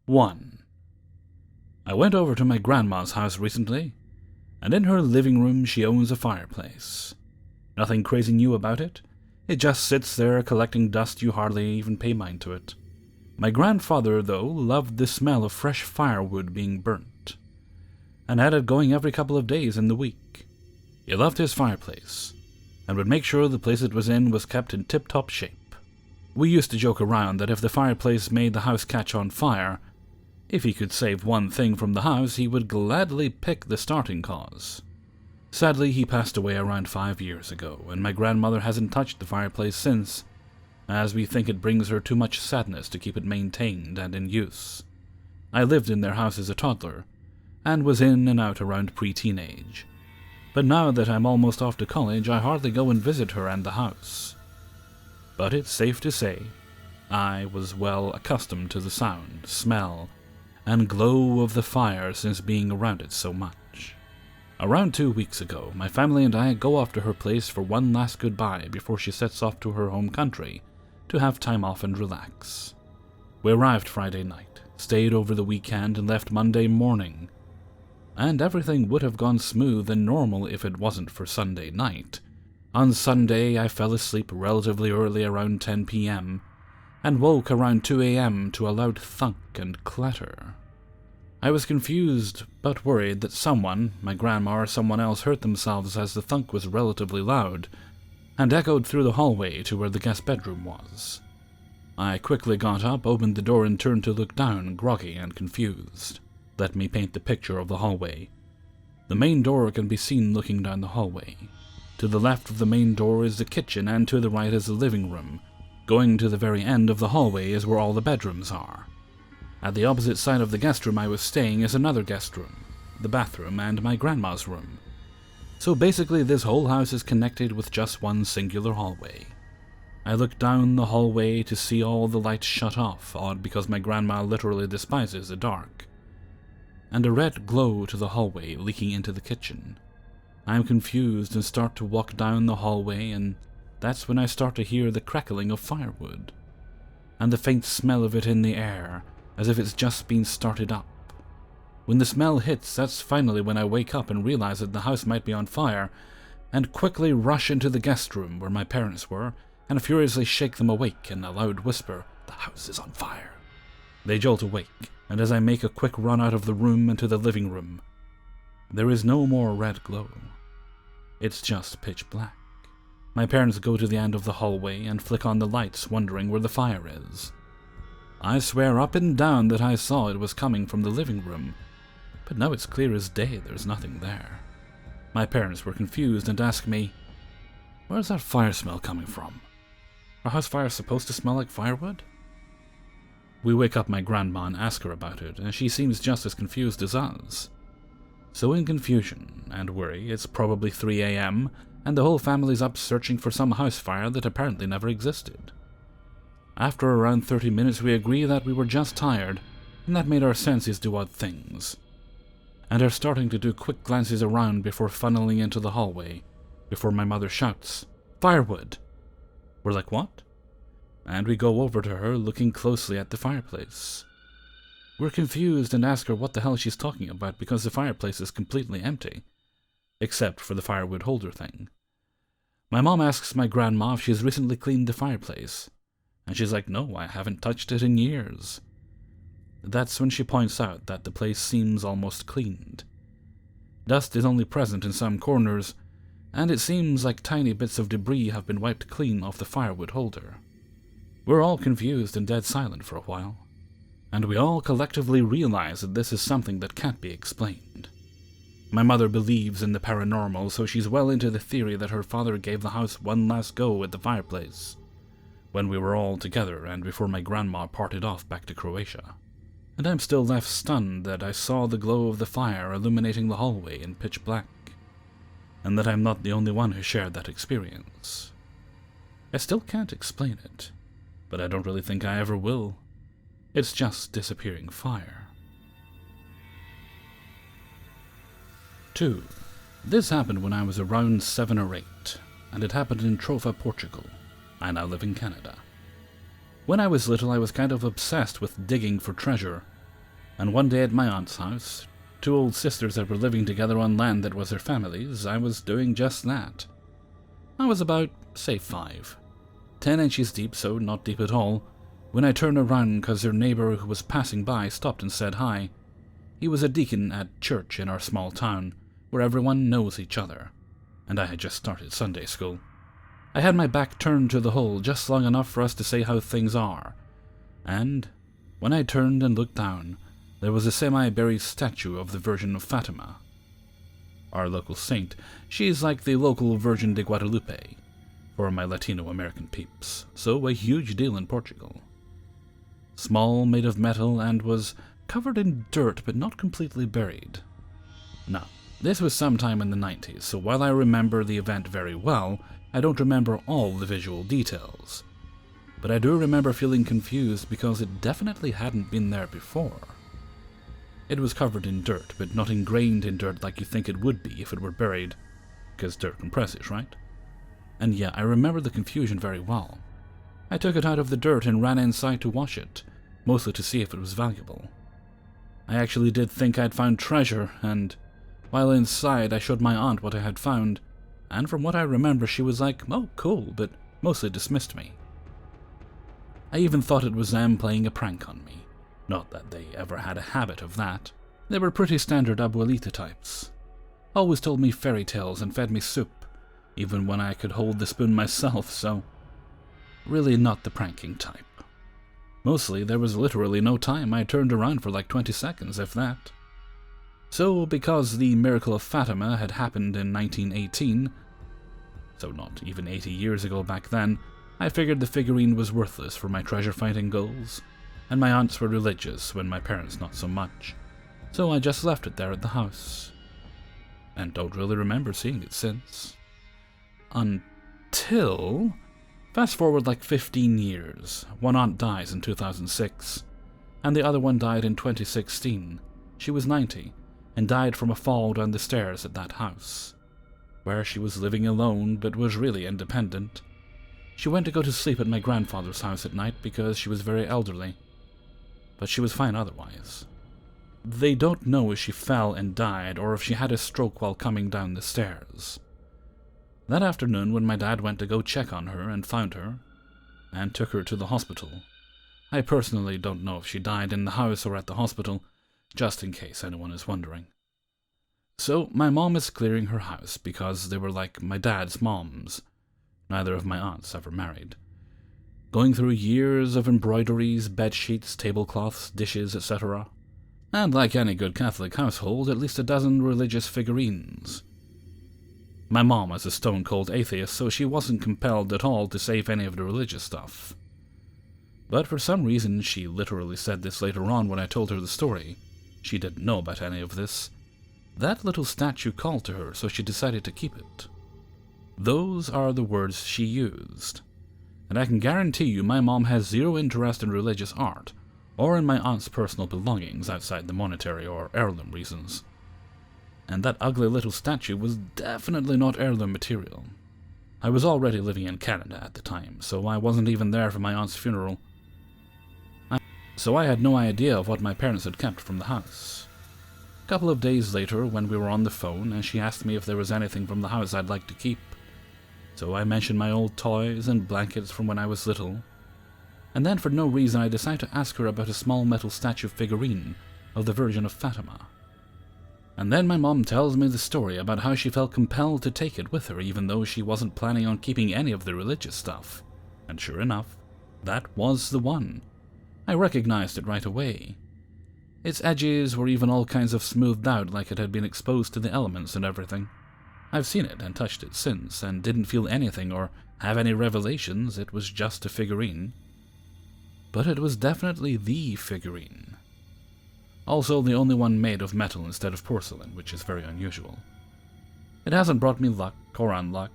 1. I went over to my grandma's house recently, and in her living room she owns a fireplace. Nothing crazy new about it. It just sits there collecting dust, you hardly even pay mind to it. My grandfather, though, loved the smell of fresh firewood being burnt, and had it going every couple of days in the week. He loved his fireplace, and would make sure the place it was in was kept in tip-top shape. We used to joke around that if the fireplace made the house catch on fire, if he could save one thing from the house, he would gladly pick the starting cause. Sadly, he passed away around 5 years ago, and my grandmother hasn't touched the fireplace since, as we think it brings her too much sadness to keep it maintained and in use. I lived in their house as a toddler, and was in and out around pre-teenage. But now that I'm almost off to college, I hardly go and visit her and the house. But it's safe to say, I was well accustomed to the sound, smell, and glow of the fire since being around it so much. Around 2 weeks ago, my family and I go off to her place for one last goodbye before she sets off to her home country to have time off and relax. We arrived Friday night, stayed over the weekend, and left Monday morning. And everything would have gone smooth and normal if it wasn't for Sunday night. On Sunday, I fell asleep relatively early around 10 p.m., and woke around 2 a.m. to a loud thunk and clatter. I was confused, but worried that someone, my grandma or someone else, hurt themselves as the thunk was relatively loud, and echoed through the hallway to where the guest bedroom was. I quickly got up, opened the door, and turned to look down, groggy and confused. Let me paint the picture of the hallway. The main door can be seen looking down the hallway. To the left of the main door is the kitchen, and to the right is the living room. Going to the very end of the hallway is where all the bedrooms are. At the opposite side of the guest room I was staying is another guest room, the bathroom, and my grandma's room. So basically this whole house is connected with just one singular hallway. I looked down the hallway to see all the lights shut off, odd because my grandma literally despises the dark, and a red glow to the hallway leaking into the kitchen. I am confused and start to walk down the hallway, and that's when I start to hear the crackling of firewood, and the faint smell of it in the air, as if it's just been started up. When the smell hits, that's finally when I wake up and realize that the house might be on fire, and quickly rush into the guest room where my parents were, and furiously shake them awake in a loud whisper, "The house is on fire." They jolt awake, and as I make a quick run out of the room into the living room, there is no more red glow. It's just pitch black. My parents go to the end of the hallway and flick on the lights, wondering where the fire is. I swear up and down that I saw it was coming from the living room, but now it's clear as day there's nothing there. My parents were confused and asked me, "Where's that fire smell coming from? Are house fires supposed to smell like firewood?" We wake up my grandma and ask her about it, and she seems just as confused as us. So in confusion and worry, it's probably 3 a.m., and the whole family's up searching for some house fire that apparently never existed. After around 30 minutes we agree that we were just tired, and that made our senses do odd things, and are starting to do quick glances around before funneling into the hallway, before my mother shouts, "Firewood!" We're like, "What?" And we go over to her, looking closely at the fireplace. We're confused and ask her what the hell she's talking about because the fireplace is completely empty, except for the firewood holder thing. My mom asks my grandma if she's recently cleaned the fireplace, and she's like, "No, I haven't touched it in years." That's when she points out that the place seems almost cleaned. Dust is only present in some corners, and it seems like tiny bits of debris have been wiped clean off the firewood holder. We're all confused and dead silent for a while, and we all collectively realize that this is something that can't be explained. My mother believes in the paranormal, so she's well into the theory that her father gave the house one last go at the fireplace, when we were all together and before my grandma parted off back to Croatia. And I'm still left stunned that I saw the glow of the fire illuminating the hallway in pitch black, and that I'm not the only one who shared that experience. I still can't explain it, but I don't really think I ever will. It's just disappearing fire. 2. This happened when I was around 7 or 8, and it happened in Trofa, Portugal. I now live in Canada. When I was little, I was kind of obsessed with digging for treasure, And one day at my aunt's house, two old sisters that were living together on land that was their family's, I was doing just that. I was about, say, 5, 10 inches deep, so not deep at all, when I turned around because their neighbour who was passing by stopped and said hi. He was a deacon at church in our small town, where everyone knows each other, and I had just started Sunday school. I had my back turned to the hole just long enough for us to say how things are, and when I turned and looked down, there was a semi-buried statue of the Virgin of Fatima. Our local saint. She's like the local Virgin de Guadalupe, for my Latino American peeps, so a huge deal in Portugal. Small, made of metal, and was covered in dirt but not completely buried. Now, this was sometime in the 90s, so while I remember the event very well, I don't remember all the visual details. But I do remember feeling confused because it definitely hadn't been there before. It was covered in dirt, but not ingrained in dirt like you think it would be if it were buried, because dirt compresses, right? And yeah, I remember the confusion very well. I took it out of the dirt and ran inside to wash it, mostly to see if it was valuable. I actually did think I'd found treasure, and while inside I showed my aunt what I had found, and from what I remember she was like, "Oh, cool," but mostly dismissed me. I even thought it was them playing a prank on me. Not that they ever had a habit of that. They were pretty standard abuelita types. Always told me fairy tales and fed me soup, even when I could hold the spoon myself, so really not the pranking type. Mostly, there was literally no time. I turned around for like 20 seconds, if that. So, because the miracle of Fatima had happened in 1918, so not even 80 years ago back then, I figured the figurine was worthless for my treasure-finding goals, and my aunts were religious when my parents not so much, so I just left it there at the house, and don't really remember seeing it since. Until fast forward like 15 years, one aunt dies in 2006, and the other one died in 2016. She was 90, and died from a fall down the stairs at that house, where she was living alone but was really independent. She went to go to sleep at my grandfather's house at night because she was very elderly, but she was fine otherwise. They don't know if she fell and died or if she had a stroke while coming down the stairs. That afternoon, when my dad went to go check on her and found her, and took her to the hospital, I personally don't know if she died in the house or at the hospital, just in case anyone is wondering. So my mom is clearing her house because they were like my dad's moms. Neither of my aunts ever married. Going through years of embroideries, bedsheets, tablecloths, dishes, etc. And like any good Catholic household, at least a dozen religious figurines. My mom is a stone-cold atheist, so she wasn't compelled at all to save any of the religious stuff. But for some reason, she literally said this later on when I told her the story. She didn't know about any of this. That little statue called to her, so she decided to keep it. Those are the words she used. And I can guarantee you my mom has zero interest in religious art, or in my aunt's personal belongings outside the monetary or heirloom reasons. And that ugly little statue was definitely not heirloom material. I was already living in Canada at the time, so I wasn't even there for my aunt's funeral. So I had no idea of what my parents had kept from the house. A couple of days later, when we were on the phone, and she asked me if there was anything from the house I'd like to keep. So I mentioned my old toys and blankets from when I was little. And then for no reason I decided to ask her about a small metal statue figurine of the Virgin of Fatima. And then my mom tells me the story about how she felt compelled to take it with her even though she wasn't planning on keeping any of the religious stuff. And sure enough, that was the one. I recognized it right away. Its edges were even all kinds of smoothed out like it had been exposed to the elements and everything. I've seen it and touched it since, and didn't feel anything or have any revelations. It was just a figurine. But it was definitely the figurine. Also the only one made of metal instead of porcelain, which is very unusual. It hasn't brought me luck or unluck.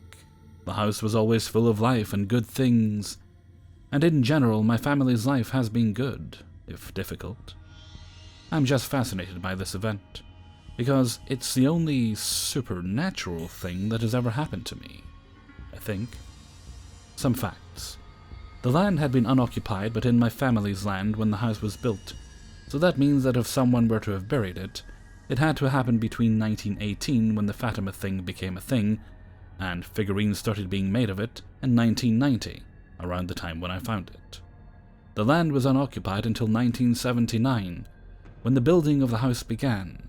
The house was always full of life and good things, and in general my family's life has been good, if difficult. I'm just fascinated by this event, because it's the only supernatural thing that has ever happened to me, I think. Some facts. The land had been unoccupied but in my family's land when the house was built, So that means that if someone were to have buried it, it had to happen between 1918, when the Fatima thing became a thing, and figurines started being made of it, and 1990, around the time when I found it. The land was unoccupied until 1979, when the building of the house began.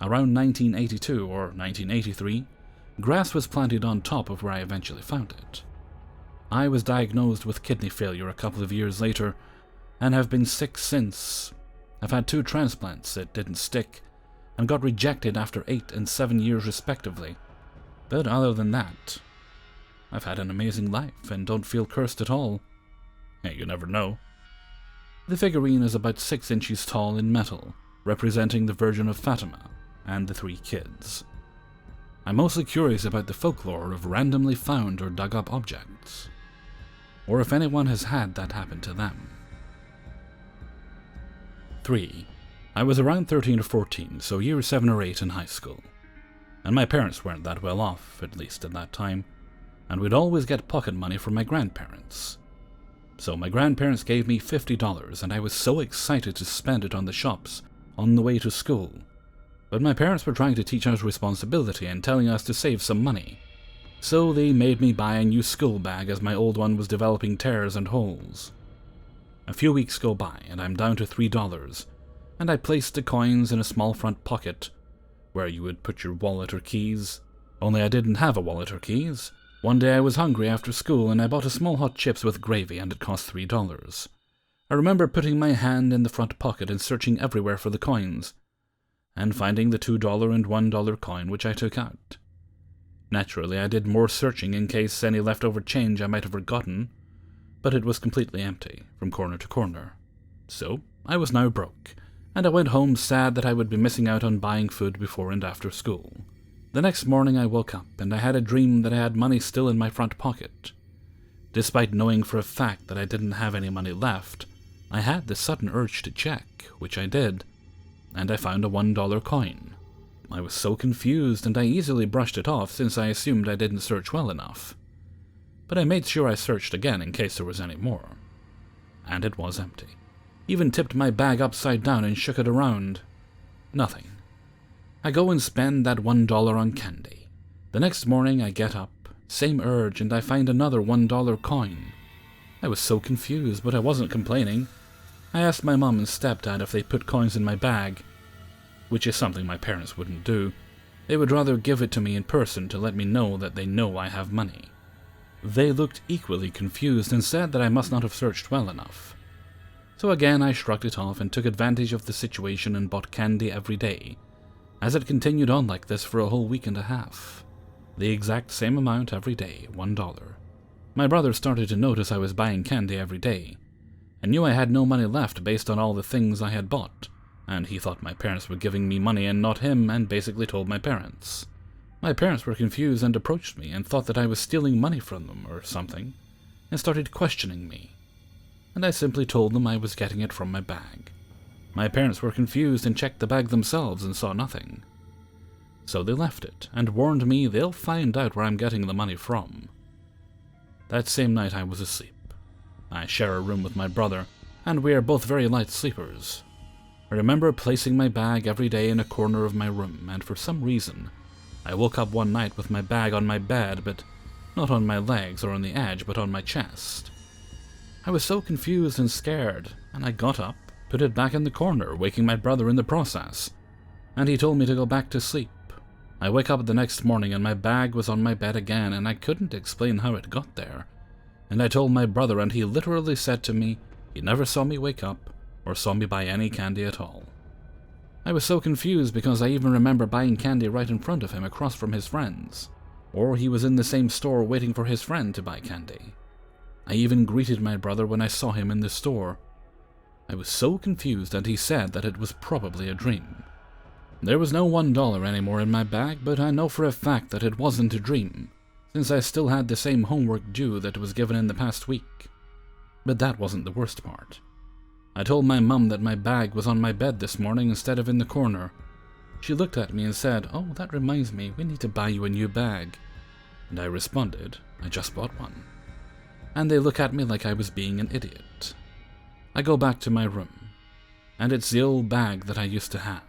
Around 1982 or 1983, grass was planted on top of where I eventually found it. I was diagnosed with kidney failure a couple of years later, and have been sick since. I've had 2 transplants that didn't stick, and got rejected after 8 and 7 years respectively. But other than that, I've had an amazing life and don't feel cursed at all. Hey, you never know. The figurine is about 6 inches tall in metal, representing the Virgin of Fatima and the 3 kids. I'm mostly curious about the folklore of randomly found or dug up objects, or if anyone has had that happen to them. 3. I was around 13 or 14, so year 7 or 8 in high school. And my parents weren't that well off, at least at that time, and we'd always get pocket money from my grandparents. So my grandparents gave me $50, and I was so excited to spend it on the shops on the way to school. But my parents were trying to teach us responsibility and telling us to save some money. So they made me buy a new school bag as my old one was developing tears and holes. A few weeks go by, and I'm down to $3, and I placed the coins in a small front pocket, where you would put your wallet or keys. Only I didn't have a wallet or keys. One day I was hungry after school, and I bought a small hot chips with gravy, and it cost $3. I remember putting my hand in the front pocket and searching everywhere for the coins, and finding the $2 and $1 coin, which I took out. Naturally, I did more searching in case any leftover change I might have forgotten, but it was completely empty, from corner to corner. So, I was now broke, and I went home sad that I would be missing out on buying food before and after school. The next morning I woke up, and I had a dream that I had money still in my front pocket. Despite knowing for a fact that I didn't have any money left, I had the sudden urge to check, which I did, and I found a $1 coin. I was so confused, and I easily brushed it off since I assumed I didn't search well enough. But I made sure I searched again in case there was any more. And it was empty. Even tipped my bag upside down and shook it around. Nothing. I go and spend that $1 on candy. The next morning I get up, same urge, and I find another $1 coin. I was so confused, but I wasn't complaining. I asked my mom and stepdad if they put coins in my bag, which is something my parents wouldn't do. They would rather give it to me in person to let me know that they know I have money. They looked equally confused and said that I must not have searched well enough. So again I shrugged it off and took advantage of the situation and bought candy every day, as it continued on like this for a whole week and a half. The exact same amount every day, $1. My brother started to notice I was buying candy every day, and knew I had no money left based on all the things I had bought, and he thought my parents were giving me money and not him, and basically told my parents. My parents were confused and approached me and thought that I was stealing money from them or something, and started questioning me, and I simply told them I was getting it from my bag. My parents were confused and checked the bag themselves and saw nothing. So they left it and warned me they'll find out where I'm getting the money from. That same night I was asleep. I share a room with my brother, and we are both very light sleepers. I remember placing my bag every day in a corner of my room, and for some reason, I woke up one night with my bag on my bed, but not on my legs or on the edge, but on my chest. I was so confused and scared, and I got up, put it back in the corner, waking my brother in the process, and he told me to go back to sleep. I wake up the next morning and my bag was on my bed again, and I couldn't explain how it got there. And I told my brother, and he literally said to me he never saw me wake up or saw me buy any candy at all. I was so confused because I even remember buying candy right in front of him across from his friends, or he was in the same store waiting for his friend to buy candy. I even greeted my brother when I saw him in the store. I was so confused, and he said that it was probably a dream. There was no $1 anymore in my bag, but I know for a fact that it wasn't a dream, since I still had the same homework due that was given in the past week. But that wasn't the worst part. I told my mum that my bag was on my bed this morning instead of in the corner. She looked at me and said, "Oh, that reminds me, we need to buy you a new bag." And I responded, "I just bought one." And they look at me like I was being an idiot. I go back to my room. and it's the old bag that I used to have.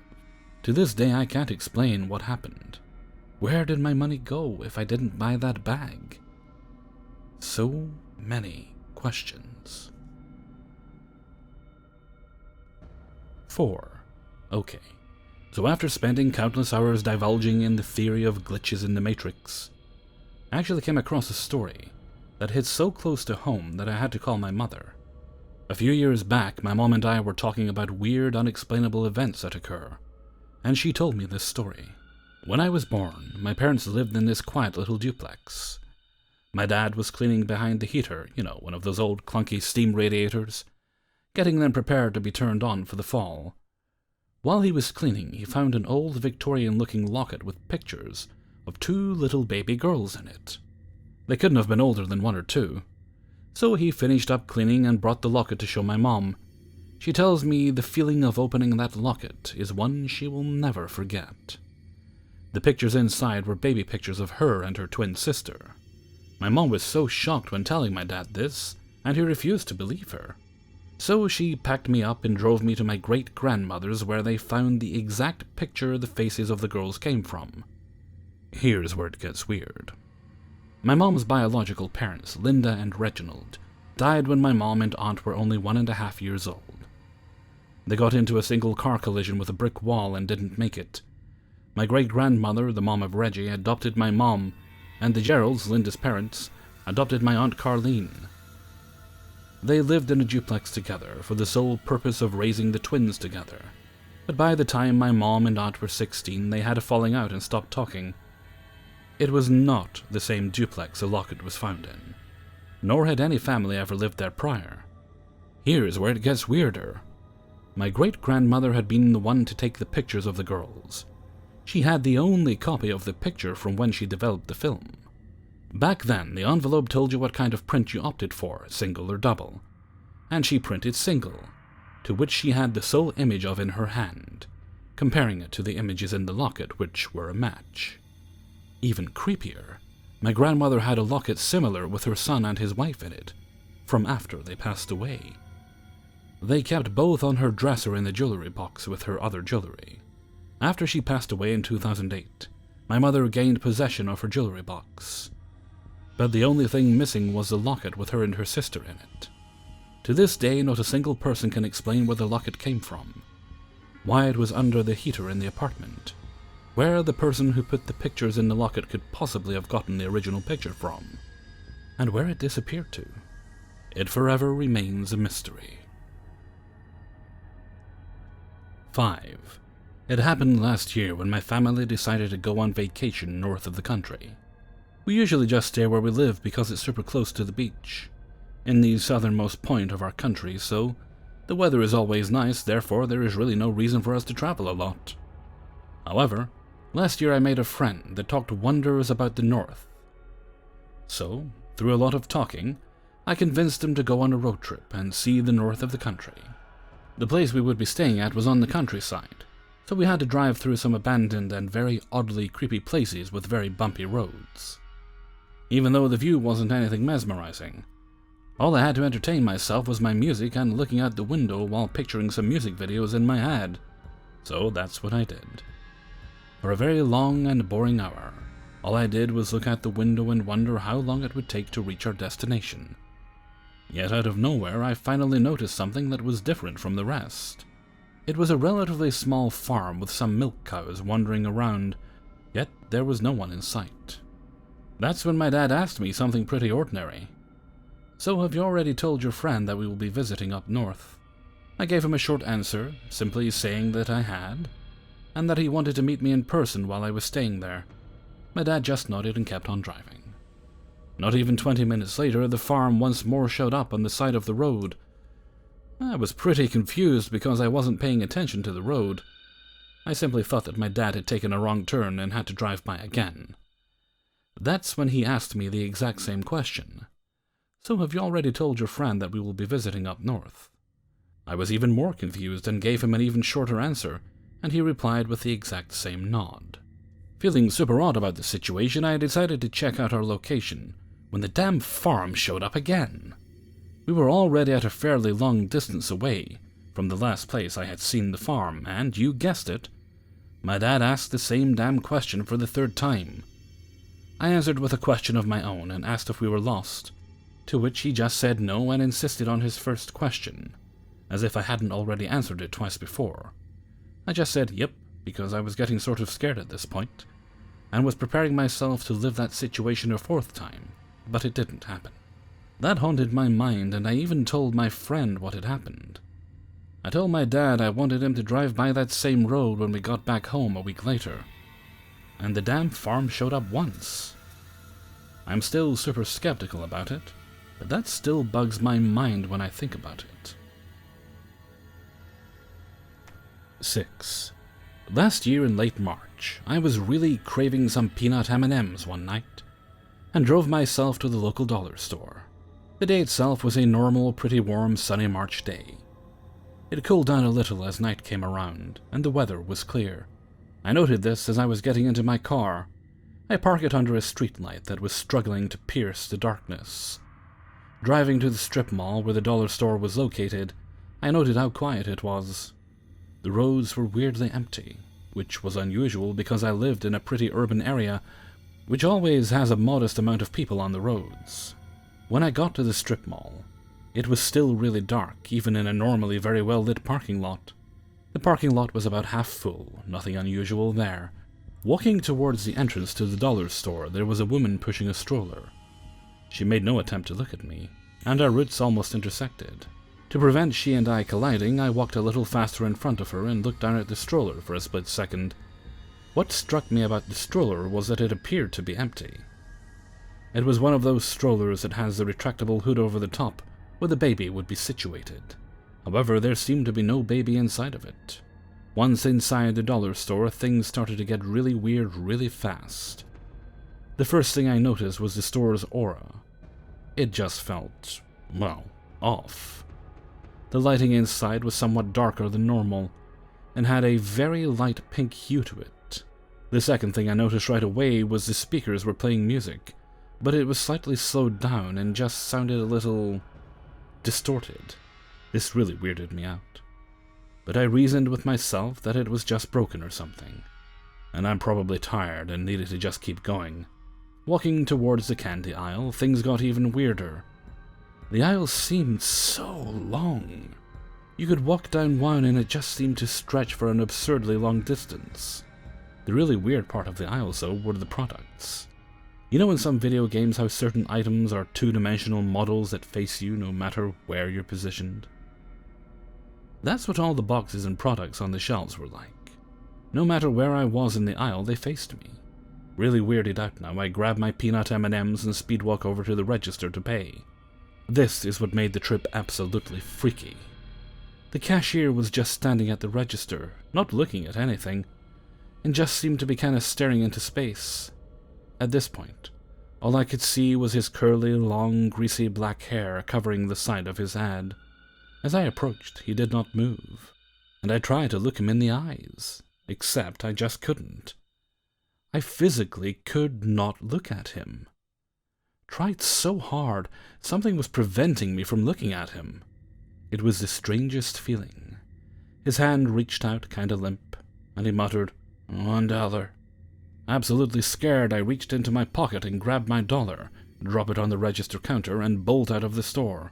To this day I can't explain what happened. Where did my money go if I didn't buy that bag? So many questions. 4. Okay, so after spending countless hours divulging in the theory of glitches in the Matrix, I actually came across a story that hit so close to home that I had to call my mother. A few years back, my mom and I were talking about weird, unexplainable events that occur, and she told me this story. When I was born, my parents lived in this quiet little duplex. My dad was cleaning behind the heater, one of those old clunky steam radiators, getting them prepared to be turned on for the fall. While he was cleaning, he found an old Victorian-looking locket with pictures of 2 little baby girls in it. They couldn't have been older than 1 or 2. So he finished up cleaning and brought the locket to show my mom. She tells me the feeling of opening that locket is one she will never forget. The pictures inside were baby pictures of her and her twin sister. My mom was so shocked when telling my dad this, and he refused to believe her. So she packed me up and drove me to my great-grandmother's, where they found the exact picture the faces of the girls came from. Here's where it gets weird. My mom's biological parents, Linda and Reginald, died when my mom and aunt were only 1.5 years old. They got into a single car collision with a brick wall and didn't make it. My great-grandmother, the mom of Reggie, adopted my mom, and the Geralds, Linda's parents, adopted my Aunt Carlene. They lived in a duplex together for the sole purpose of raising the twins together. But by the time my mom and aunt were 16, they had a falling out and stopped talking. It was not the same duplex the locket was found in, nor had any family ever lived there prior. Here's where it gets weirder. My great-grandmother had been the one to take the pictures of the girls. She had the only copy of the picture from when she developed the film. Back then, the envelope told you what kind of print you opted for, single or double, and she printed single, to which she had the sole image of in her hand, comparing it to the images in the locket, which were a match. Even creepier, my grandmother had a locket similar with her son and his wife in it, from after they passed away. They kept both on her dresser in the jewelry box with her other jewelry. After she passed away in 2008, my mother gained possession of her jewelry box. But the only thing missing was the locket with her and her sister in it. To this day, not a single person can explain where the locket came from, why it was under the heater in the apartment, where the person who put the pictures in the locket could possibly have gotten the original picture from, and where it disappeared to. It forever remains a mystery. 5. It happened last year when my family decided to go on vacation north of the country. We usually just stay where we live because it's super close to the beach, in the southernmost point of our country, so the weather is always nice, therefore there is really no reason for us to travel a lot. However, last year I made a friend that talked wonders about the north. So, through a lot of talking, I convinced him to go on a road trip and see the north of the country. The place we would be staying at was on the countryside, so we had to drive through some abandoned and very oddly creepy places with very bumpy roads. Even though the view wasn't anything mesmerizing, all I had to entertain myself was my music and looking out the window while picturing some music videos in my head. So that's what I did. For a very long and boring hour, all I did was look out the window and wonder how long it would take to reach our destination. Yet out of nowhere, I finally noticed something that was different from the rest. It was a relatively small farm with some milk cows wandering around, yet there was no one in sight. That's when my dad asked me something pretty ordinary. "So have you already told your friend that we will be visiting up north?" I gave him a short answer, simply saying that I had, and that he wanted to meet me in person while I was staying there. My dad just nodded and kept on driving. Not even 20 minutes later, the farm once more showed up on the side of the road. I was pretty confused because I wasn't paying attention to the road. I simply thought that my dad had taken a wrong turn and had to drive by again. That's when he asked me the exact same question. "So have you already told your friend that we will be visiting up north?" I was even more confused and gave him an even shorter answer, and he replied with the exact same nod. Feeling super odd about the situation, I decided to check out our location, when the damn farm showed up again. We were already at a fairly long distance away, from the last place I had seen the farm, and, you guessed it, my dad asked the same damn question for the third time. I answered with a question of my own and asked if we were lost, to which he just said no and insisted on his first question, as if I hadn't already answered it twice before. I just said yep, because I was getting sort of scared at this point, and was preparing myself to live that situation a fourth time, but it didn't happen. That haunted my mind, and I even told my friend what had happened. I told my dad I wanted him to drive by that same road when we got back home a week later, and the damn farm showed up once. I'm still super skeptical about it, but that still bugs my mind when I think about it. 6. Last year in late March, I was really craving some peanut M&Ms one night, and drove myself to the local dollar store. The day itself was a normal, pretty warm, sunny March day. It cooled down a little as night came around, and the weather was clear. I noted this as I was getting into my car. I parked it under a streetlight that was struggling to pierce the darkness. Driving to the strip mall where the dollar store was located, I noted how quiet it was. The roads were weirdly empty, which was unusual because I lived in a pretty urban area, which always has a modest amount of people on the roads. When I got to the strip mall, it was still really dark, even in a normally very well-lit parking lot. The parking lot was about half full, nothing unusual there. Walking towards the entrance to the dollar store, there was a woman pushing a stroller. She made no attempt to look at me, and our routes almost intersected. To prevent she and I colliding, I walked a little faster in front of her and looked down at the stroller for a split second. What struck me about the stroller was that it appeared to be empty. It was one of those strollers that has the retractable hood over the top, where the baby would be situated. However, there seemed to be no baby inside of it. Once inside the dollar store, things started to get really weird really fast. The first thing I noticed was the store's aura. It just felt, well, off. The lighting inside was somewhat darker than normal, and had a very light pink hue to it. The second thing I noticed right away was the speakers were playing music, but it was slightly slowed down and just sounded a little distorted. This really weirded me out. But I reasoned with myself that it was just broken or something, and I'm probably tired and needed to just keep going. Walking towards the candy aisle, things got even weirder. The aisle seemed so long. You could walk down one and it just seemed to stretch for an absurdly long distance. The really weird part of the aisles, though, were the products. You know in some video games how certain items are two-dimensional models that face you no matter where you're positioned? That's what all the boxes and products on the shelves were like. No matter where I was in the aisle, they faced me. Really weirded out now, I grabbed my peanut M&Ms and speedwalk over to the register to pay. This is what made the trip absolutely freaky. The cashier was just standing at the register, not looking at anything, and just seemed to be kind of staring into space. At this point, all I could see was his curly, long, greasy black hair covering the side of his head. As I approached, he did not move, and I tried to look him in the eyes, except I just couldn't. I physically could not look at him. Tried so hard, something was preventing me from looking at him. It was the strangest feeling. His hand reached out, kinda limp, and he muttered, $1. Absolutely scared, I reached into my pocket and grabbed my dollar, dropped it on the register counter, and bolt out of the store.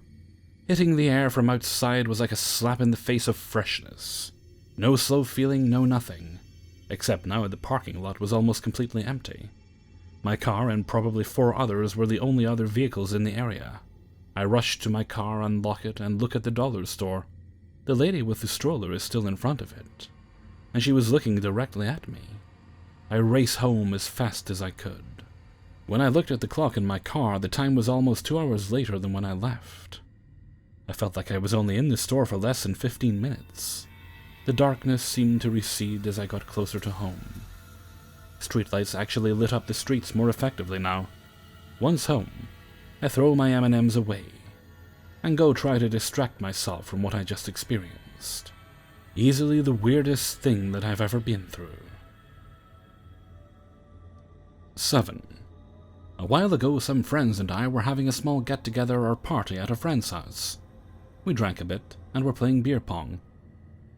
Hitting the air from outside was like a slap in the face of freshness. No slow feeling, no nothing. Except now the parking lot was almost completely empty. My car and probably 4 others were the only other vehicles in the area. I rushed to my car, unlock it, and look at the dollar store. The lady with the stroller is still in front of it, and she was looking directly at me. I raced home as fast as I could. When I looked at the clock in my car, the time was almost 2 hours later than when I left. I felt like I was only in the store for less than 15 minutes. The darkness seemed to recede as I got closer to home. Streetlights actually lit up the streets more effectively now. Once home, I throw my M&Ms away and go try to distract myself from what I just experienced. Easily the weirdest thing that I've ever been through. 7. A while ago, some friends and I were having a small get-together or party at a friend's house. We drank a bit and were playing beer pong.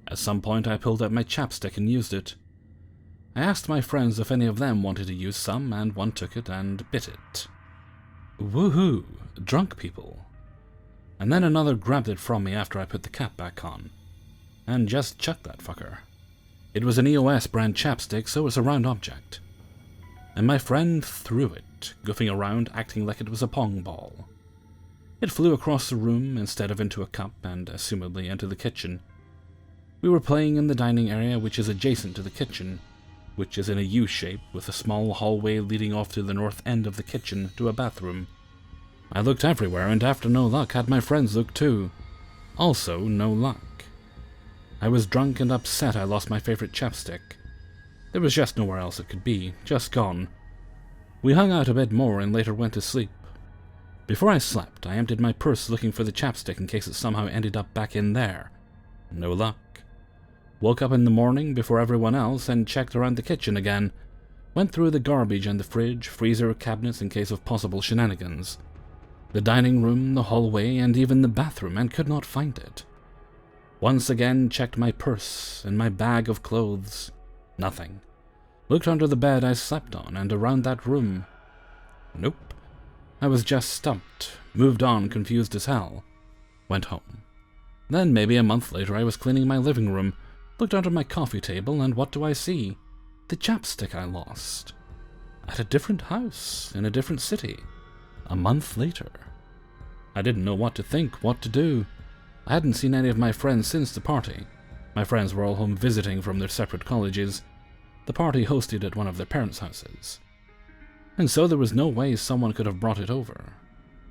At some point I pulled out my chapstick and used it. I asked my friends if any of them wanted to use some, and one took it and bit it. Woohoo! Drunk people. And then another grabbed it from me after I put the cap back on, and just chucked that fucker. It was an EOS brand chapstick, so it's a round object. And my friend threw it, goofing around, acting like it was a pong ball. It flew across the room instead of into a cup, and assumably into the kitchen. We were playing in the dining area, which is adjacent to the kitchen, which is in a U shape with a small hallway leading off to the north end of the kitchen to a bathroom. I looked everywhere, and after no luck, had my friends look too. Also, no luck. I was drunk and upset I lost my favorite chapstick. There was just nowhere else it could be, just gone. We hung out a bit more and later went to sleep. Before I slept, I emptied my purse looking for the chapstick in case it somehow ended up back in there. No luck. Woke up in the morning before everyone else and checked around the kitchen again. Went through the garbage and the fridge, freezer, cabinets in case of possible shenanigans. The dining room, the hallway, and even the bathroom, and could not find it. Once again checked my purse and my bag of clothes. Nothing. Looked under the bed I slept on and around that room. Nope. I was just stumped, moved on, confused as hell. Went home. Then maybe a month later I was cleaning my living room, looked under my coffee table, and what do I see? The chapstick I lost. At a different house, in a different city. A month later. I didn't know what to think, what to do. I hadn't seen any of my friends since the party. My friends were all home visiting from their separate colleges. The party hosted at one of their parents' houses. And so there was no way someone could have brought it over.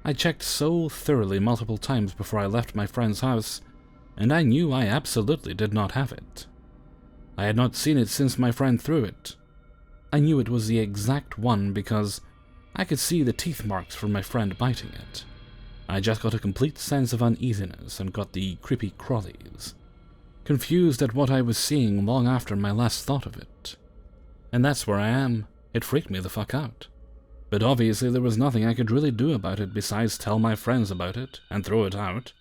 I checked so thoroughly multiple times before I left my friend's house, and I knew I absolutely did not have it. I had not seen it since my friend threw it. I knew it was the exact one because I could see the teeth marks from my friend biting it. I just got a complete sense of uneasiness and got the creepy crawlies. Confused at what I was seeing long after my last thought of it. And that's where I am. It freaked me the fuck out. But obviously there was nothing I could really do about it besides tell my friends about it and throw it out,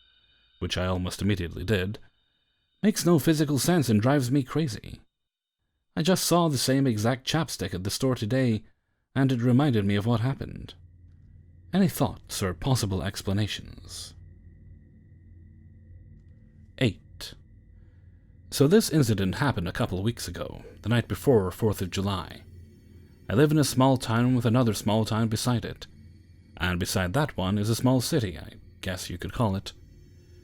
which I almost immediately did. Makes no physical sense and drives me crazy. I just saw the same exact chapstick at the store today, and it reminded me of what happened. Any thoughts or possible explanations? 8. So this incident happened a couple of weeks ago, the night before 4th of July. I live in a small town with another small town beside it, and beside that one is a small city, I guess you could call it.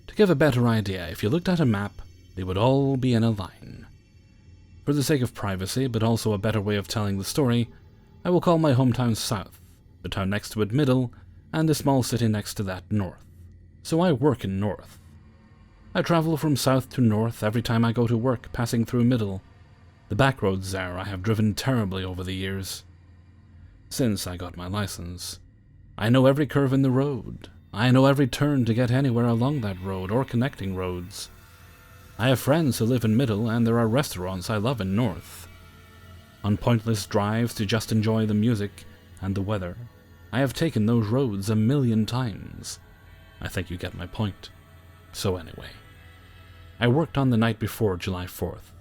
To give a better idea, if you looked at a map, they would all be in a line. For the sake of privacy, but also a better way of telling the story, I will call my hometown South, the town next to it Middle, and the small city next to that North. So I work in North. I travel from South to North every time I go to work, passing through Middle. The back roads there I have driven terribly over the years. Since I got my license, I know every curve in the road. I know every turn to get anywhere along that road or connecting roads. I have friends who live in Middle, and there are restaurants I love in North. On pointless drives to just enjoy the music and the weather, I have taken those roads 1,000,000 times. I think you get my point. So anyway, I worked on the night before July 4th.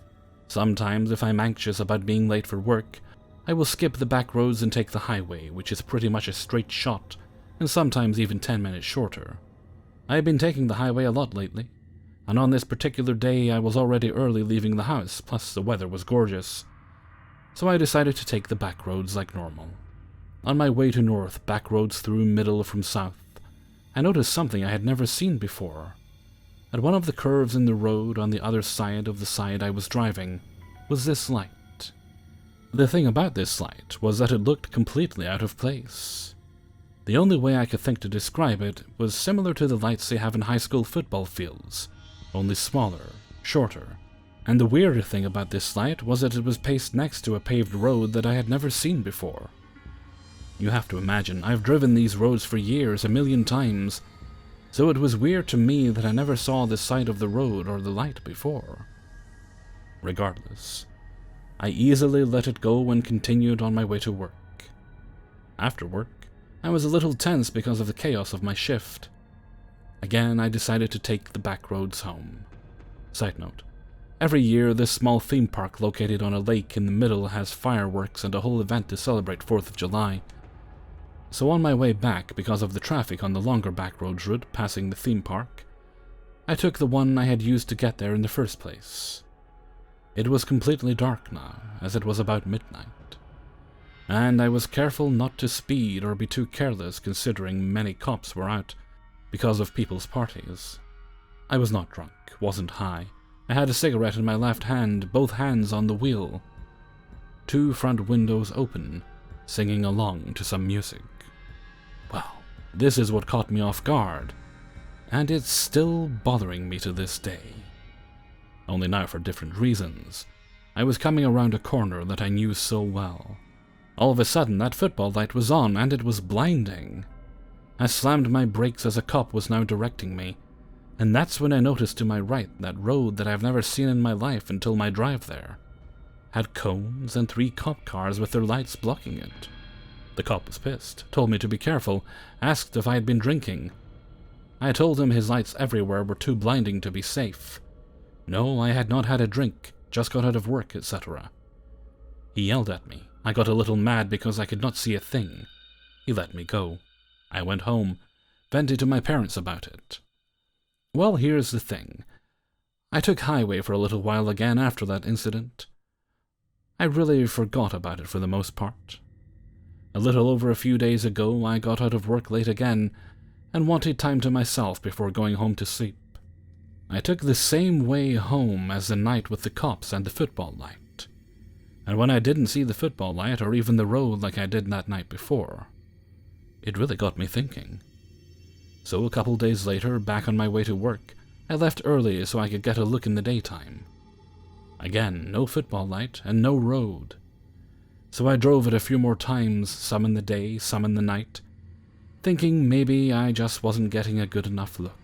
Sometimes, if I'm anxious about being late for work, I will skip the back roads and take the highway, which is pretty much a straight shot, and sometimes even 10 minutes shorter. I have been taking the highway a lot lately, and on this particular day I was already early leaving the house, plus the weather was gorgeous. So I decided to take the back roads like normal. On my way to North, back roads through Middle from South, I noticed something I had never seen before. At one of the curves in the road on the other side of the side I was driving was this light. The thing about this light was that it looked completely out of place. The only way I could think to describe it was similar to the lights they have in high school football fields, only smaller, shorter. And the weirder thing about this light was that it was placed next to a paved road that I had never seen before. You have to imagine, I've driven these roads for years, 1,000,000 times, so it was weird to me that I never saw this side of the road or the light before. Regardless, I easily let it go and continued on my way to work. After work, I was a little tense because of the chaos of my shift. Again, I decided to take the back roads home. Side note, Every year, this small theme park located on a lake in the middle has fireworks and a whole event to celebrate 4th of July. So on my way back, because of the traffic on the longer backroads route passing the theme park, I took the one I had used to get there in the first place. It was completely dark now, as it was about midnight, and I was careful not to speed or be too careless considering many cops were out because of people's parties. I was not drunk, wasn't high. I had a cigarette in my left hand, both hands on the wheel. 2 front windows open, singing along to some music. Well, this is what caught me off guard, and it's still bothering me to this day. Only now for different reasons. I was coming around a corner that I knew so well. All of a sudden, that football light was on, and it was blinding. I slammed my brakes as a cop was now directing me, and that's when I noticed to my right that road that I've never seen in my life until my drive there had cones and 3 cop cars with their lights blocking it. The cop was pissed, told me to be careful, asked if I had been drinking. I told him his lights everywhere were too blinding to be safe. No, I had not had a drink, just got out of work, etc. He yelled at me. I got a little mad because I could not see a thing. He let me go. I went home, vented to my parents about it. Well, here's the thing. I took highway for a little while again after that incident. I really forgot about it for the most part. A little over a few days ago, I got out of work late again and wanted time to myself before going home to sleep. I took the same way home as the night with the cops and the football light. And when I didn't see the football light or even the road like I did that night before, it really got me thinking. So a couple days later, back on my way to work, I left early so I could get a look in the daytime. Again, no football light and no road. So I drove it a few more times, some in the day, some in the night, thinking maybe I just wasn't getting a good enough look.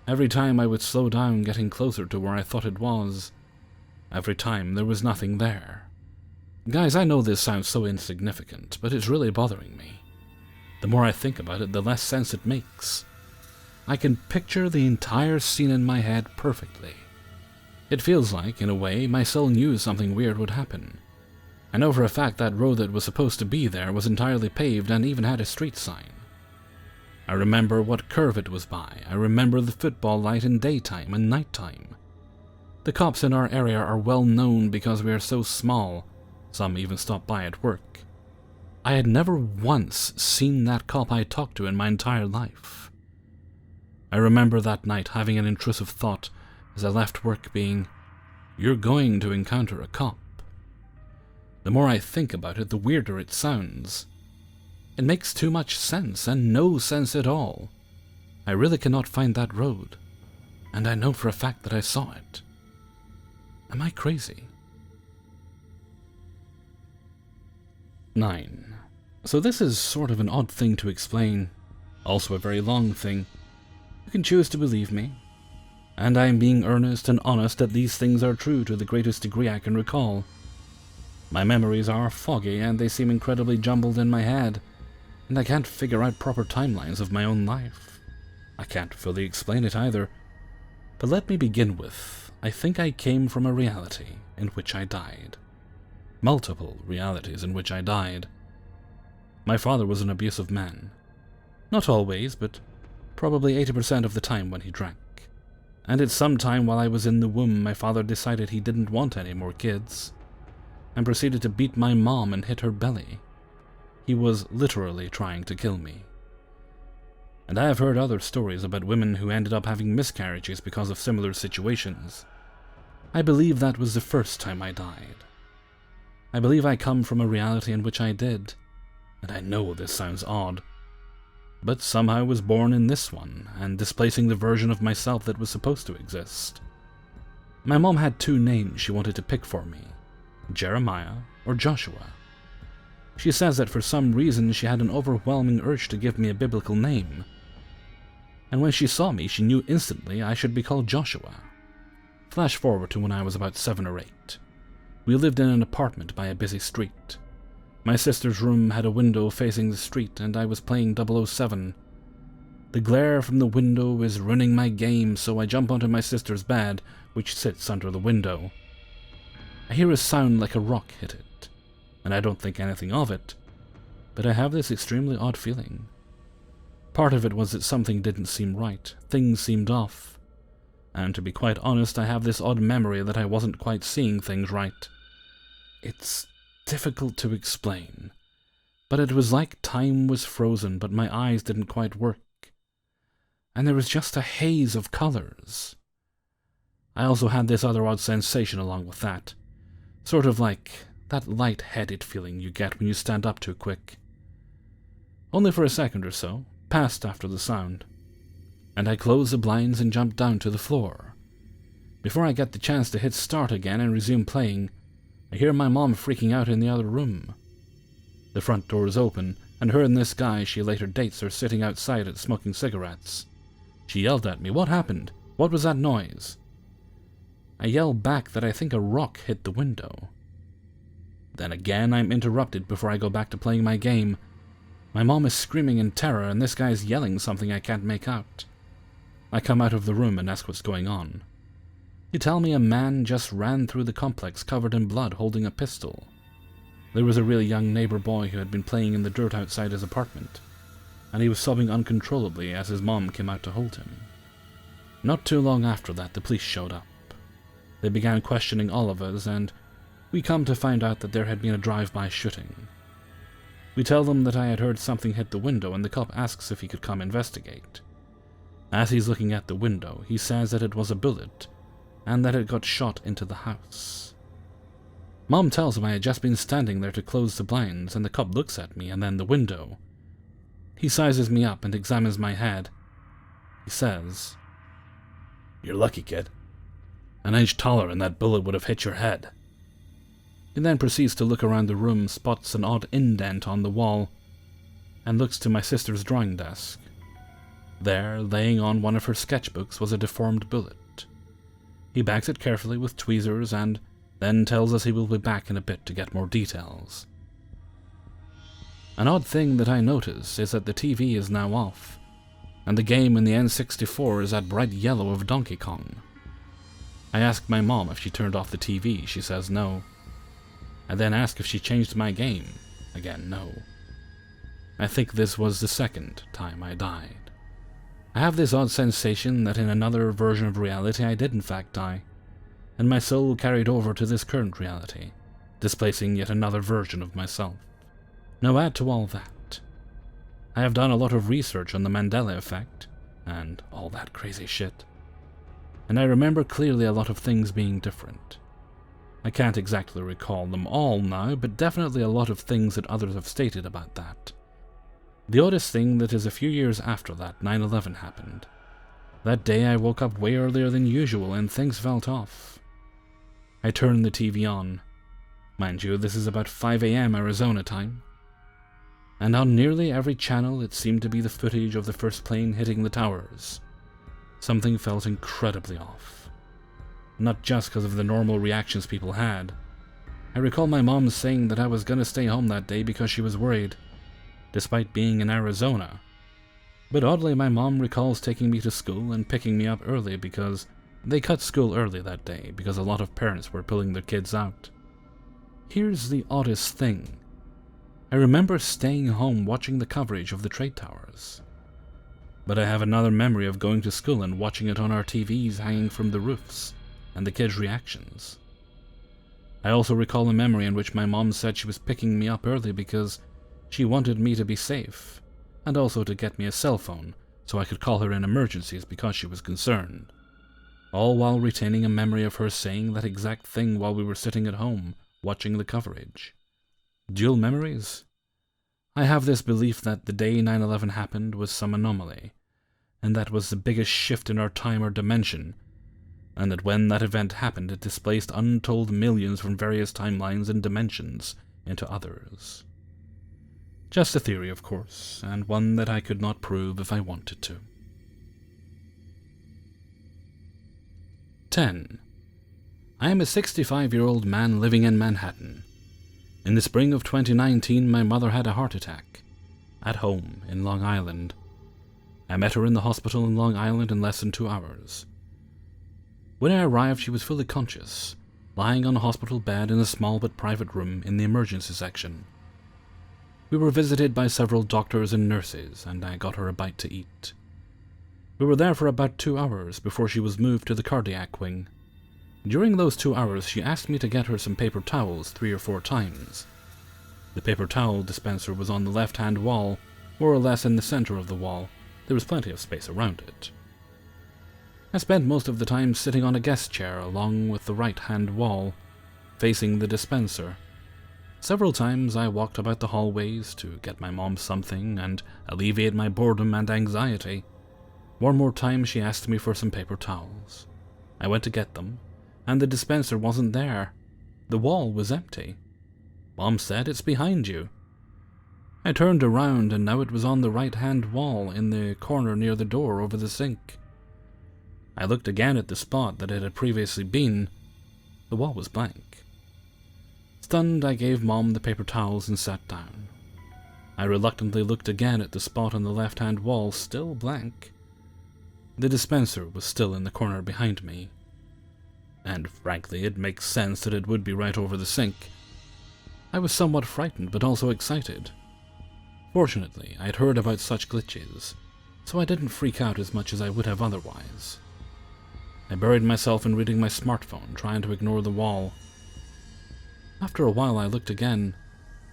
Every time I would slow down, getting closer to where I thought it was. Every time there was nothing there. Guys, I know this sounds so insignificant, but it's really bothering me. The more I think about it, the less sense it makes. I can picture the entire scene in my head perfectly. It feels like, in a way, my soul knew something weird would happen. I know for a fact that road that was supposed to be there was entirely paved and even had a street sign. I remember what curve it was by. I remember the football light in daytime and nighttime. The cops in our area are well known because we are so small. Some even stop by at work. I had never once seen that cop I talked to in my entire life. I remember that night having an intrusive thought as I left work being, "You're going to encounter a cop." The more I think about it, the weirder it sounds. It makes too much sense and no sense at all. I really cannot find that road, and I know for a fact that I saw it. Am I crazy? 9. So this is sort of an odd thing to explain, also a very long thing. You can choose to believe me, and I am being earnest and honest that these things are true to the greatest degree I can recall. My memories are foggy and they seem incredibly jumbled in my head, and I can't figure out proper timelines of my own life. I can't fully explain it either, but let me begin with, I think I came from a reality in which I died. Multiple realities in which I died. My father was an abusive man. Not always, but probably 80% of the time when he drank. And at some time while I was in the womb, my father decided he didn't want any more kids, and proceeded to beat my mom and hit her belly. He was literally trying to kill me. And I have heard other stories about women who ended up having miscarriages because of similar situations. I believe that was the first time I died. I believe I come from a reality in which I did, and I know this sounds odd, but somehow I was born in this one, and displacing the version of myself that was supposed to exist. My mom had 2 names she wanted to pick for me, Jeremiah or Joshua. She says that for some reason she had an overwhelming urge to give me a biblical name, and when she saw me she knew instantly I should be called Joshua. Flash forward to when I was about 7 or 8. We lived in an apartment by a busy street. My sister's room had a window facing the street, and I was playing 007. The glare from the window is ruining my game, so I jump onto my sister's bed, which sits under the window. I hear a sound like a rock hit it, and I don't think anything of it, but I have this extremely odd feeling. Part of it was that something didn't seem right, things seemed off, and to be quite honest, I have this odd memory that I wasn't quite seeing things right. It's difficult to explain, but it was like time was frozen, but my eyes didn't quite work, and there was just a haze of colors. I also had this other odd sensation along with that, sort of like that light-headed feeling you get when you stand up too quick. Only for a second or so, passed after the sound, and I closed the blinds and jumped down to the floor. Before I get the chance to hit start again and resume playing, I hear my mom freaking out in the other room. The front door is open, and her and this guy she later dates are sitting outside it smoking cigarettes. She yelled at me, "What happened? What was that noise?" I yell back that I think a rock hit the window. Then again I'm interrupted before I go back to playing my game. My mom is screaming in terror and this guy is yelling something I can't make out. I come out of the room and ask what's going on. They tell me a man just ran through the complex covered in blood holding a pistol. There was a really young neighbor boy who had been playing in the dirt outside his apartment, and he was sobbing uncontrollably as his mom came out to hold him. Not too long after that, the police showed up. They began questioning all of us, and we come to find out that there had been a drive-by shooting. We tell them that I had heard something hit the window, and the cop asks if he could come investigate. As he's looking at the window, he says that it was a bullet, and that it got shot into the house. Mom tells him I had just been standing there to close the blinds, and the cop looks at me and then the window. He sizes me up and examines my head. He says, "You're lucky, kid. An inch taller and that bullet would have hit your head." He then proceeds to look around the room, spots an odd indent on the wall, and looks to my sister's drawing desk. There, laying on one of her sketchbooks, was a deformed bullet. He bags it carefully with tweezers and then tells us he will be back in a bit to get more details. An odd thing that I notice is that the TV is now off, and the game in the N64 is that bright yellow of Donkey Kong. I ask my mom if she turned off the TV. She says no. I then ask if she changed my game. Again, no. I think this was the second time I died. I have this odd sensation that in another version of reality I did in fact die, and my soul carried over to this current reality, displacing yet another version of myself. Now add to all that, I have done a lot of research on the Mandela effect, and all that crazy shit, and I remember clearly a lot of things being different. I can't exactly recall them all now, but definitely a lot of things that others have stated about that. The oddest thing that is a few years after that 9/11 happened. That day I woke up way earlier than usual and things felt off. I turned the TV on. Mind you, this is about 5 AM Arizona time. And on nearly every channel it seemed to be the footage of the first plane hitting the towers. Something felt incredibly off. Not just because of the normal reactions people had. I recall my mom saying that I was gonna stay home that day because she was worried, despite being in Arizona. But oddly, my mom recalls taking me to school and picking me up early because they cut school early that day because a lot of parents were pulling their kids out. Here's the oddest thing. I remember staying home watching the coverage of the trade towers. But I have another memory of going to school and watching it on our TVs hanging from the roofs, and the kids' reactions. I also recall a memory in which my mom said she was picking me up early because she wanted me to be safe, and also to get me a cell phone so I could call her in emergencies because she was concerned. All while retaining a memory of her saying that exact thing while we were sitting at home, watching the coverage. Dual memories? I have this belief that the day 9/11 happened was some anomaly, and that was the biggest shift in our time or dimension, and that when that event happened it displaced untold millions from various timelines and dimensions into others. Just a theory, of course, and one that I could not prove if I wanted to. 10. I am a 65-year-old man living in Manhattan. In the spring of 2019, my mother had a heart attack. At home, in Long Island. I met her in the hospital in Long Island in less than 2 hours. When I arrived, she was fully conscious, lying on a hospital bed in a small but private room in the emergency section. We were visited by several doctors and nurses, and I got her a bite to eat. We were there for about 2 hours before she was moved to the cardiac wing. During those 2 hours, she asked me to get her some paper towels 3 or 4 times. The paper towel dispenser was on the left-hand wall, more or less in the center of the wall. There was plenty of space around it. I spent most of the time sitting on a guest chair along with the right-hand wall, facing the dispenser. Several times I walked about the hallways to get my mom something and alleviate my boredom and anxiety. One more time she asked me for some paper towels. I went to get them, and the dispenser wasn't there. The wall was empty. Mom said, "It's behind you." I turned around, and now it was on the right-hand wall in the corner near the door over the sink. I looked again at the spot that it had previously been. The wall was blank. Stunned, I gave Mom the paper towels and sat down. I reluctantly looked again at the spot on the left-hand wall, still blank. The dispenser was still in the corner behind me. And frankly, it makes sense that it would be right over the sink. I was somewhat frightened, but also excited. Fortunately, I had heard about such glitches, so I didn't freak out as much as I would have otherwise. I buried myself in reading my smartphone, trying to ignore the wall. After a while I looked again.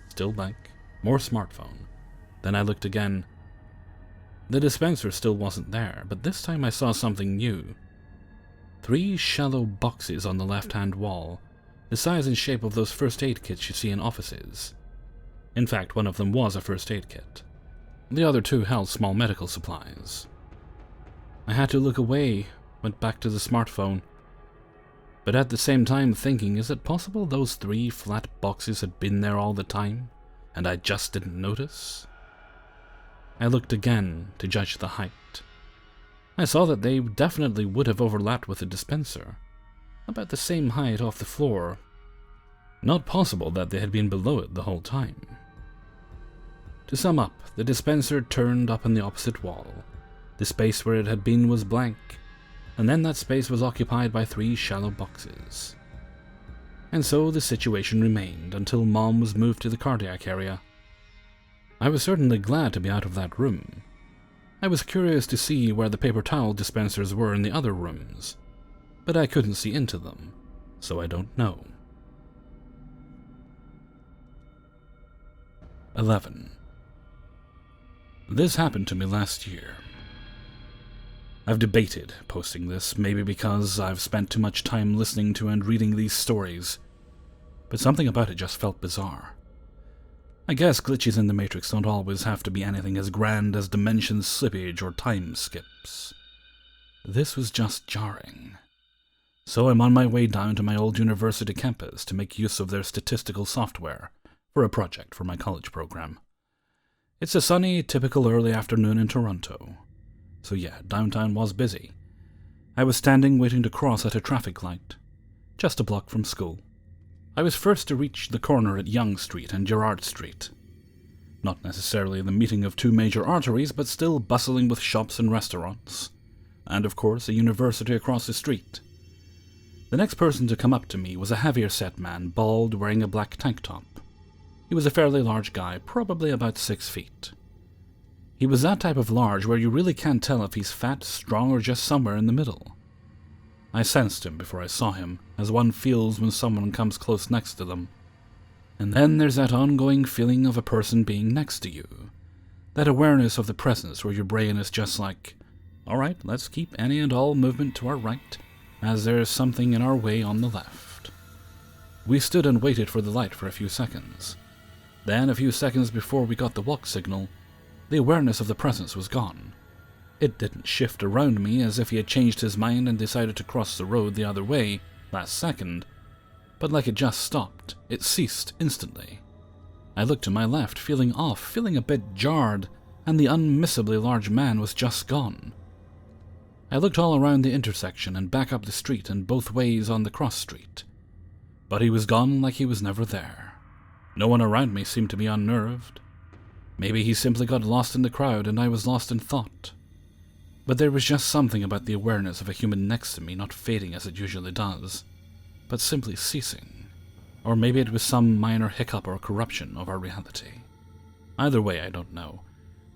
Still blank. More smartphone. Then I looked again. The dispenser still wasn't there, but this time I saw something new. 3 shallow boxes on the left-hand wall, the size and shape of those first aid kits you see in offices. In fact, one of them was a first aid kit. The other 2 held small medical supplies. I had to look away, went back to the smartphone. But at the same time thinking, is it possible those 3 flat boxes had been there all the time, and I just didn't notice? I looked again to judge the height. I saw that they definitely would have overlapped with the dispenser, about the same height off the floor. Not possible that they had been below it the whole time. To sum up, the dispenser turned up in the opposite wall. The space where it had been was blank, and then that space was occupied by 3 shallow boxes. And so the situation remained until Mom was moved to the cardiac area. I was certainly glad to be out of that room. I was curious to see where the paper towel dispensers were in the other rooms, but I couldn't see into them, so I don't know. 11. This happened to me last year. I've debated posting this, maybe because I've spent too much time listening to and reading these stories, but something about it just felt bizarre. I guess glitches in the Matrix don't always have to be anything as grand as dimension slippage or time skips. This was just jarring. So I'm on my way down to my old university campus to make use of their statistical software for a project for my college program. It's a sunny, typical early afternoon in Toronto. So yeah, downtown was busy. I was standing waiting to cross at a traffic light, just a block from school. I was first to reach the corner at Yonge Street and Gerrard Street. Not necessarily the meeting of 2 major arteries, but still bustling with shops and restaurants. And of course, a university across the street. The next person to come up to me was a heavier-set man, bald, wearing a black tank top. He was a fairly large guy, probably about 6 feet. He was that type of large where you really can't tell if he's fat, strong, or just somewhere in the middle. I sensed him before I saw him, as one feels when someone comes close next to them. And then there's that ongoing feeling of a person being next to you. That awareness of the presence where your brain is just like, alright, let's keep any and all movement to our right, as there's something in our way on the left. We stood and waited for the light for a few seconds. Then, a few seconds before we got the walk signal, the awareness of the presence was gone. It didn't shift around me as if he had changed his mind and decided to cross the road the other way last second, but like it just stopped, it ceased instantly. I looked to my left, feeling off, feeling a bit jarred, and the unmissably large man was just gone. I looked all around the intersection and back up the street and both ways on the cross street, but he was gone like he was never there. No one around me seemed to be unnerved. Maybe he simply got lost in the crowd and I was lost in thought. But there was just something about the awareness of a human next to me not fading as it usually does, but simply ceasing. Or maybe it was some minor hiccup or corruption of our reality. Either way, I don't know.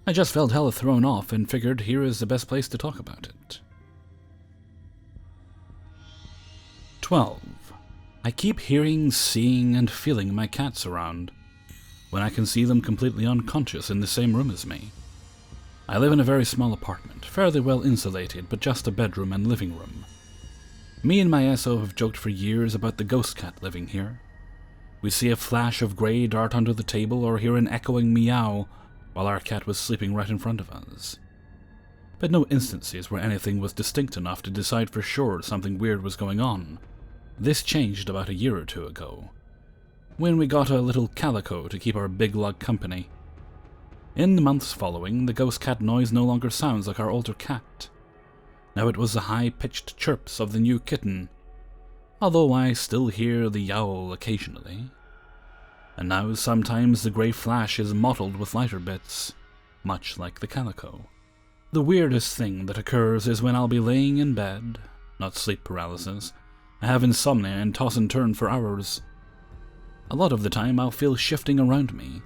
I just felt hella thrown off and figured here is the best place to talk about it. 12. I keep hearing, seeing, and feeling my cats around, when I can see them completely unconscious in the same room as me. I live in a very small apartment, fairly well insulated, but just a bedroom and living room. Me and my SO have joked for years about the ghost cat living here. We see a flash of grey dart under the table or hear an echoing meow while our cat was sleeping right in front of us. But no instances where anything was distinct enough to decide for sure something weird was going on. This changed about a year or two ago, when we got a little calico to keep our big lug company. In the months following, the ghost cat noise no longer sounds like our older cat. Now it was the high-pitched chirps of the new kitten, although I still hear the yowl occasionally. And now sometimes the grey flash is mottled with lighter bits, much like the calico. The weirdest thing that occurs is when I'll be laying in bed, not sleep paralysis. I have insomnia and toss and turn for hours. A lot of the time I'll feel shifting around me,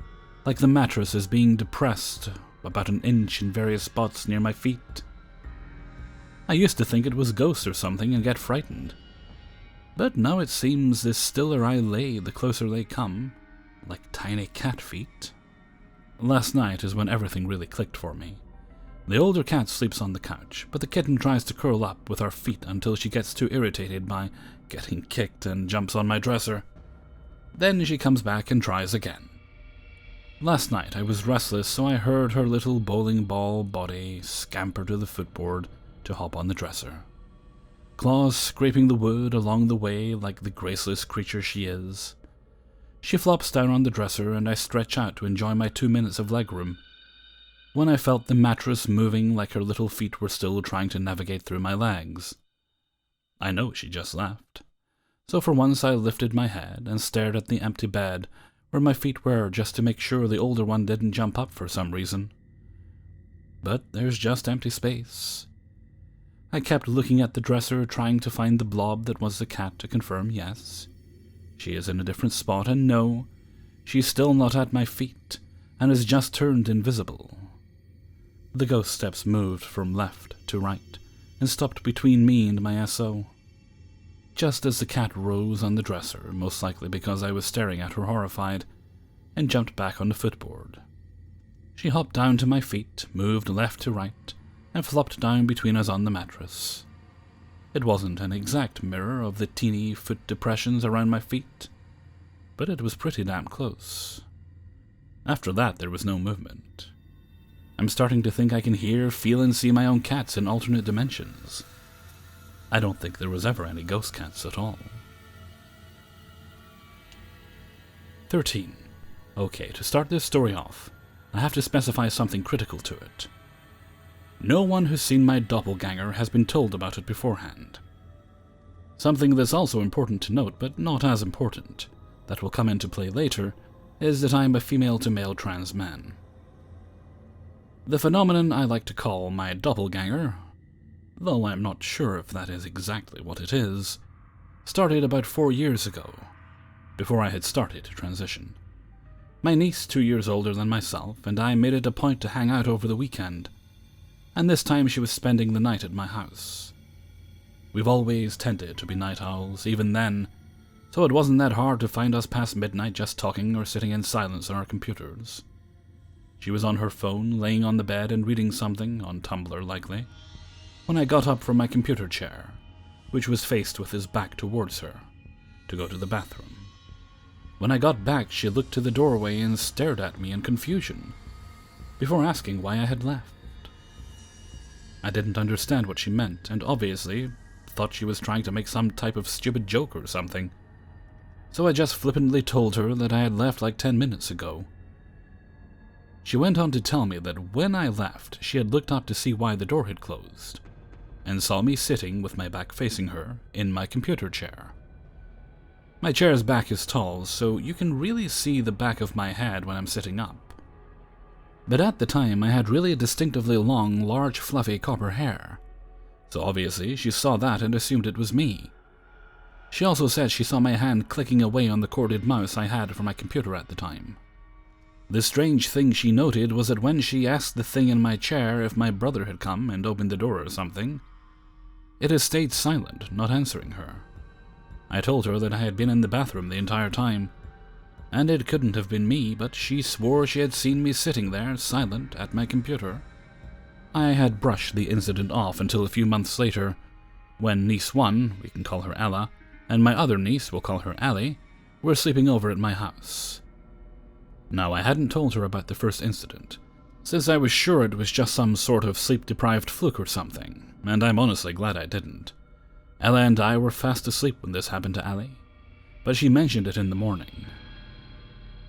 like the mattress is being depressed about an inch in various spots near my feet. I used to think it was ghosts or something and get frightened. But now it seems the stiller I lay, the closer they come, like tiny cat feet. Last night is when everything really clicked for me. The older cat sleeps on the couch, but the kitten tries to curl up with our feet until she gets too irritated by getting kicked and jumps on my dresser. Then she comes back and tries again. Last night I was restless, so I heard her little bowling ball body scamper to the footboard to hop on the dresser. Claws scraping the wood along the way like the graceless creature she is. She flops down on the dresser and I stretch out to enjoy my 2 minutes of legroom, when I felt the mattress moving like her little feet were still trying to navigate through my legs. I know she just left, so for once I lifted my head and stared at the empty bed where my feet were just to make sure the older one didn't jump up for some reason. But there's just empty space. I kept looking at the dresser, trying to find the blob that was the cat to confirm yes, she is in a different spot, and no, she's still not at my feet and has just turned invisible. The ghost steps moved from left to right and stopped between me and my SO. Just as the cat rose on the dresser, most likely because I was staring at her horrified, and jumped back on the footboard. She hopped down to my feet, moved left to right, and flopped down between us on the mattress. It wasn't an exact mirror of the teeny foot depressions around my feet, but it was pretty damn close. After that, there was no movement. I'm starting to think I can hear, feel, and see my own cats in alternate dimensions. I don't think there was ever any ghost cats at all. 13. Okay, to start this story off, I have to specify something critical to it. No one who's seen my doppelganger has been told about it beforehand. Something that's also important to note, but not as important, that will come into play later, is that I am a female-to-male trans man. The phenomenon I like to call my doppelganger, though I'm not sure if that is exactly what it is, started about 4 years ago, before I had started to transition. My niece, 2 years older than myself, and I made it a point to hang out over the weekend, and this time she was spending the night at my house. We've always tended to be night owls, even then, so it wasn't that hard to find us past midnight just talking or sitting in silence on our computers. She was on her phone, laying on the bed and reading something, on Tumblr likely, when I got up from my computer chair, which was faced with his back towards her, to go to the bathroom. When I got back, she looked to the doorway and stared at me in confusion, before asking why I had left. I didn't understand what she meant, and obviously thought she was trying to make some type of stupid joke or something, so I just flippantly told her that I had left like 10 minutes ago. She went on to tell me that when I left, she had looked up to see why the door had closed, and saw me sitting with my back facing her in my computer chair. My chair's back is tall, so you can really see the back of my head when I'm sitting up. But at the time, I had really distinctively long, large, fluffy copper hair. So obviously, she saw that and assumed it was me. She also said she saw my hand clicking away on the corded mouse I had for my computer at the time. The strange thing she noted was that when she asked the thing in my chair if my brother had come and opened the door or something, it had stayed silent, not answering her. I told her that I had been in the bathroom the entire time, and it couldn't have been me, but she swore she had seen me sitting there, silent, at my computer. I had brushed the incident off until a few months later, when niece 1, we can call her Ella, and my other niece, we'll call her Allie, were sleeping over at my house. Now, I hadn't told her about the first incident, since I was sure it was just some sort of sleep-deprived fluke or something, and I'm honestly glad I didn't. Ella and I were fast asleep when this happened to Allie, but she mentioned it in the morning.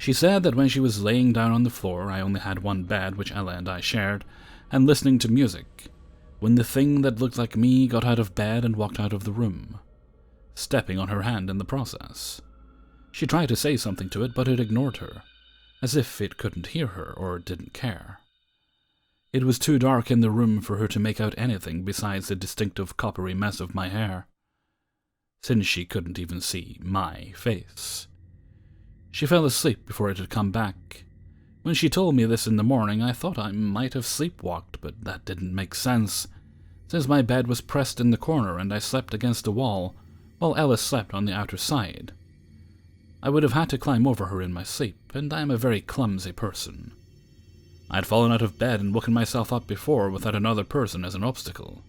She said that when she was laying down on the floor, I only had one bed which Ella and I shared, and listening to music, when the thing that looked like me got out of bed and walked out of the room, stepping on her hand in the process. She tried to say something to it, but it ignored her, as if it couldn't hear her or didn't care. It was too dark in the room for her to make out anything besides the distinctive coppery mess of my hair, since she couldn't even see my face. She fell asleep before it had come back. When she told me this in the morning, I thought I might have sleepwalked, but that didn't make sense, since my bed was pressed in the corner and I slept against a wall, while Ella slept on the outer side. I would have had to climb over her in my sleep, and I am a very clumsy person. I had fallen out of bed and woken myself up before without another person as an obstacle.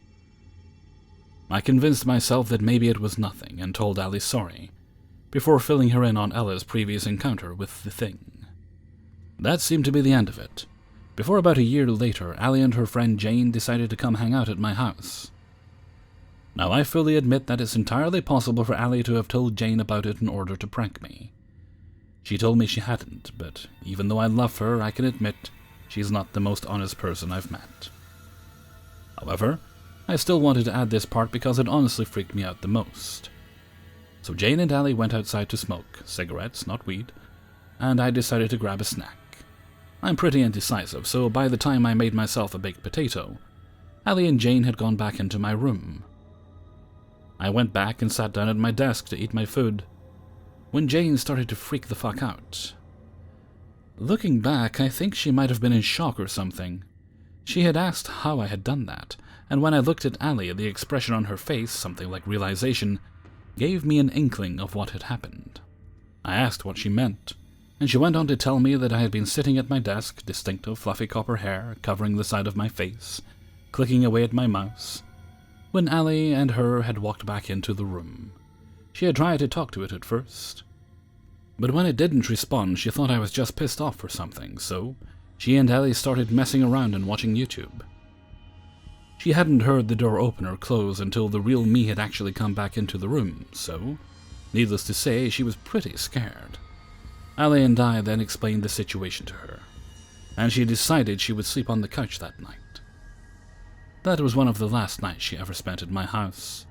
I convinced myself that maybe it was nothing and told Allie sorry, before filling her in on Ella's previous encounter with the thing. That seemed to be the end of it, before about a year later Allie and her friend Jane decided to come hang out at my house. Now, I fully admit that it's entirely possible for Allie to have told Jane about it in order to prank me. She told me she hadn't, but even though I love her, I can admit she's not the most honest person I've met. However, I still wanted to add this part because it honestly freaked me out the most. So Jane and Allie went outside to smoke, cigarettes, not weed, and I decided to grab a snack. I'm pretty indecisive, so by the time I made myself a baked potato, Allie and Jane had gone back into my room. I went back and sat down at my desk to eat my food, when Jane started to freak the fuck out. Looking back, I think she might have been in shock or something. She had asked how I had done that, and when I looked at Allie, the expression on her face, something like realization, gave me an inkling of what had happened. I asked what she meant, and she went on to tell me that I had been sitting at my desk, distinctive fluffy copper hair covering the side of my face, clicking away at my mouse, when Allie and her had walked back into the room. She had tried to talk to it at first, but when it didn't respond, she thought I was just pissed off or something, so she and Allie started messing around and watching YouTube. She hadn't heard the door open or close until the real me had actually come back into the room, so, needless to say, she was pretty scared. Allie and I then explained the situation to her, and she decided she would sleep on the couch that night. That was one of the last nights she ever spent at my house.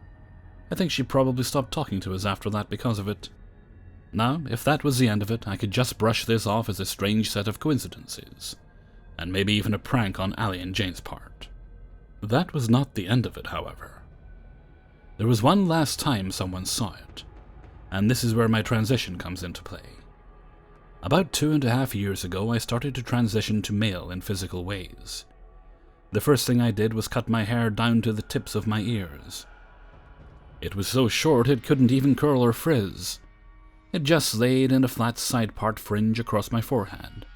I think she probably stopped talking to us after that because of it. Now, if that was the end of it, I could just brush this off as a strange set of coincidences, and maybe even a prank on Allie and Jane's part. That was not the end of it, however. There was one last time someone saw it, and this is where my transition comes into play. About 2.5 years ago, I started to transition to male in physical ways. The first thing I did was cut my hair down to the tips of my ears. It was so short it couldn't even curl or frizz. It just laid in a flat side-part fringe across my forehead.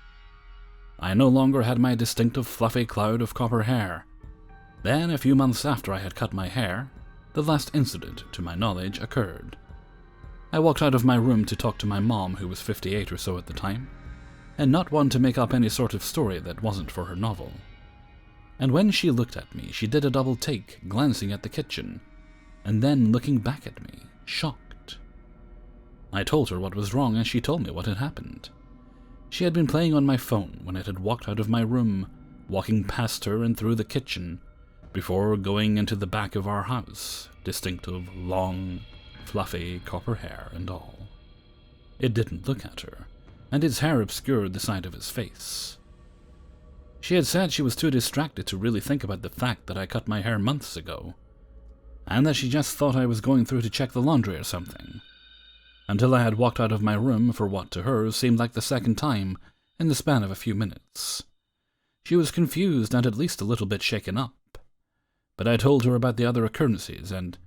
I no longer had my distinctive fluffy cloud of copper hair. Then, a few months after I had cut my hair, the last incident, to my knowledge, occurred. I walked out of my room to talk to my mom, who was 58 or so at the time, and not one to make up any sort of story that wasn't for her novel. And when she looked at me, she did a double take, glancing at the kitchen, and then looking back at me, shocked. I told her what was wrong, and she told me what had happened. She had been playing on my phone when it had walked out of my room, walking past her and through the kitchen, before going into the back of our house, distinctive, long, fluffy copper hair and all. It didn't look at her, and its hair obscured the side of his face. She had said she was too distracted to really think about the fact that I cut my hair months ago, and that she just thought I was going through to check the laundry or something, until I had walked out of my room for what to her seemed like the second time in the span of a few minutes. She was confused and at least a little bit shaken up, but I told her about the other occurrences, and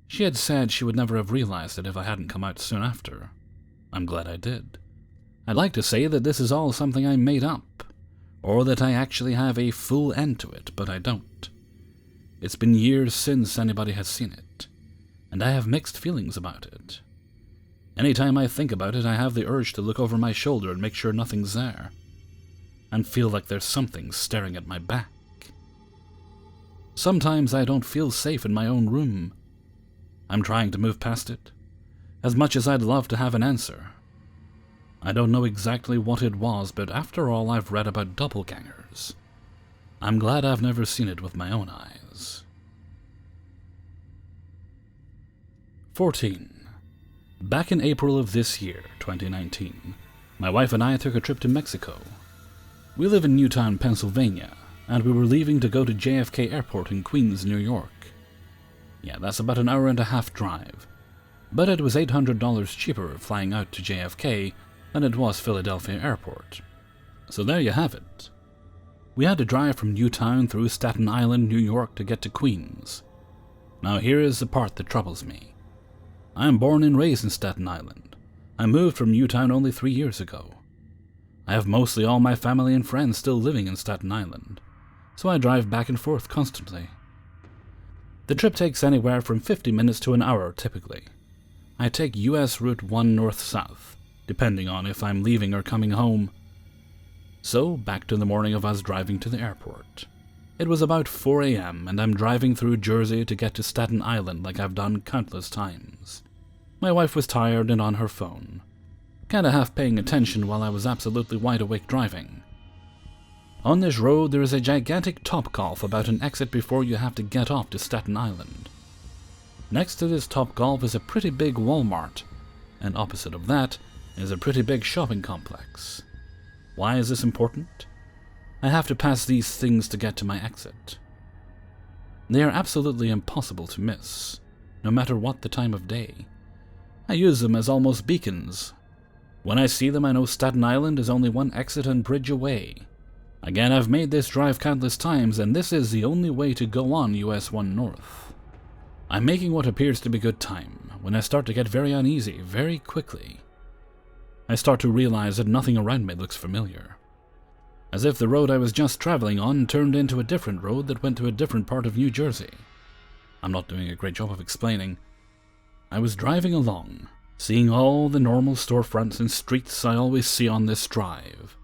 she had said she would never have realized it if I hadn't come out soon after. I'm glad I did. I'd like to say that this is all something I made up, or that I actually have a full end to it, but I don't. It's been years since anybody has seen it, and I have mixed feelings about it. Anytime I think about it, I have the urge to look over my shoulder and make sure nothing's there, and feel like there's something staring at my back. Sometimes I don't feel safe in my own room. I'm trying to move past it, as much as I'd love to have an answer. I don't know exactly what it was, but after all I've read about doppelgangers, I'm glad I've never seen it with my own eyes. 14. Back in April of this year, 2019, my wife and I took a trip to Mexico. We live in Newtown, Pennsylvania, and we were leaving to go to JFK Airport in Queens, New York. Yeah, that's about an hour and a half drive, but it was $800 cheaper flying out to JFK than it was Philadelphia Airport. So there you have it. We had to drive from Newtown through Staten Island, New York to get to Queens. Now here is the part that troubles me. I am born and raised in Staten Island. I moved from Newtown only 3 years ago. I have mostly all my family and friends still living in Staten Island, so I drive back and forth constantly. The trip takes anywhere from 50 minutes to an hour typically. I take US Route 1 north-south, depending on if I'm leaving or coming home. So, back to the morning of us driving to the airport. It was about 4 a.m. and I'm driving through Jersey to get to Staten Island like I've done countless times. My wife was tired and on her phone, kinda half paying attention while I was absolutely wide awake driving. On this road there is a gigantic Topgolf about an exit before you have to get off to Staten Island. Next to this Topgolf is a pretty big Walmart, and opposite of that is a pretty big shopping complex. Why is this important? I have to pass these things to get to my exit. They are absolutely impossible to miss, no matter what the time of day. I use them as almost beacons. When I see them, I know Staten Island is only one exit and bridge away. Again, I've made this drive countless times, and this is the only way to go on US 1 North. I'm making what appears to be good time, when I start to get very uneasy very quickly. I start to realize that nothing around me looks familiar. As if the road I was just traveling on turned into a different road that went to a different part of New Jersey. I'm not doing a great job of explaining. I was driving along, seeing all the normal storefronts and streets I always see on this drive,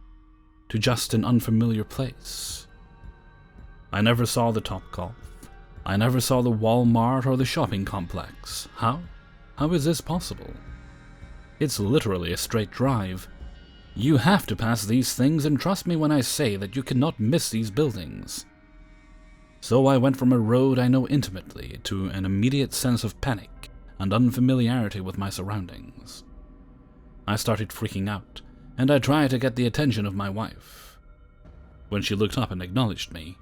to just an unfamiliar place. I never saw the Topgolf. I never saw the Walmart or the shopping complex. How? How is this possible? It's literally a straight drive. You have to pass these things, and trust me when I say that you cannot miss these buildings. So I went from a road I know intimately to an immediate sense of panic and unfamiliarity with my surroundings. I started freaking out, and I tried to get the attention of my wife. When she looked up and acknowledged me,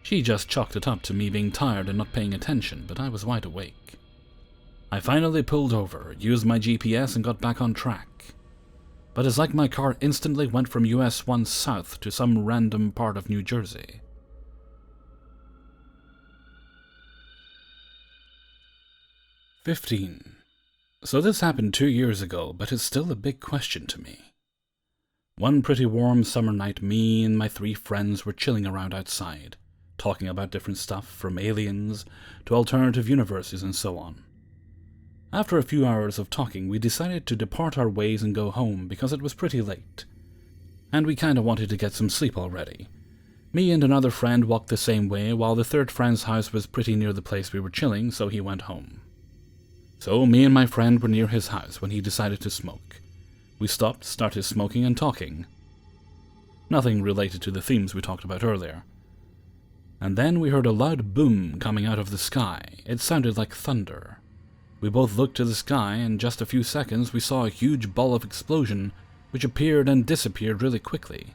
she just chalked it up to me being tired and not paying attention, but I was wide awake. I finally pulled over, used my GPS, and got back on track. But it's like my car instantly went from US 1 south to some random part of New Jersey. "15. So this happened 2 years ago, but it's still a big question to me. One pretty warm summer night, me and my 3 friends were chilling around outside, talking about different stuff, from aliens to alternative universes and so on. After a few hours of talking, we decided to depart our ways and go home because it was pretty late, and we kinda wanted to get some sleep already. Me and another friend walked the same way, while the third friend's house was pretty near the place we were chilling, so he went home. So me and my friend were near his house when he decided to smoke. We stopped, started smoking and talking. Nothing related to the themes we talked about earlier. And then we heard a loud boom coming out of the sky. It sounded like thunder. We both looked to the sky, and in just a few seconds we saw a huge ball of explosion which appeared and disappeared really quickly.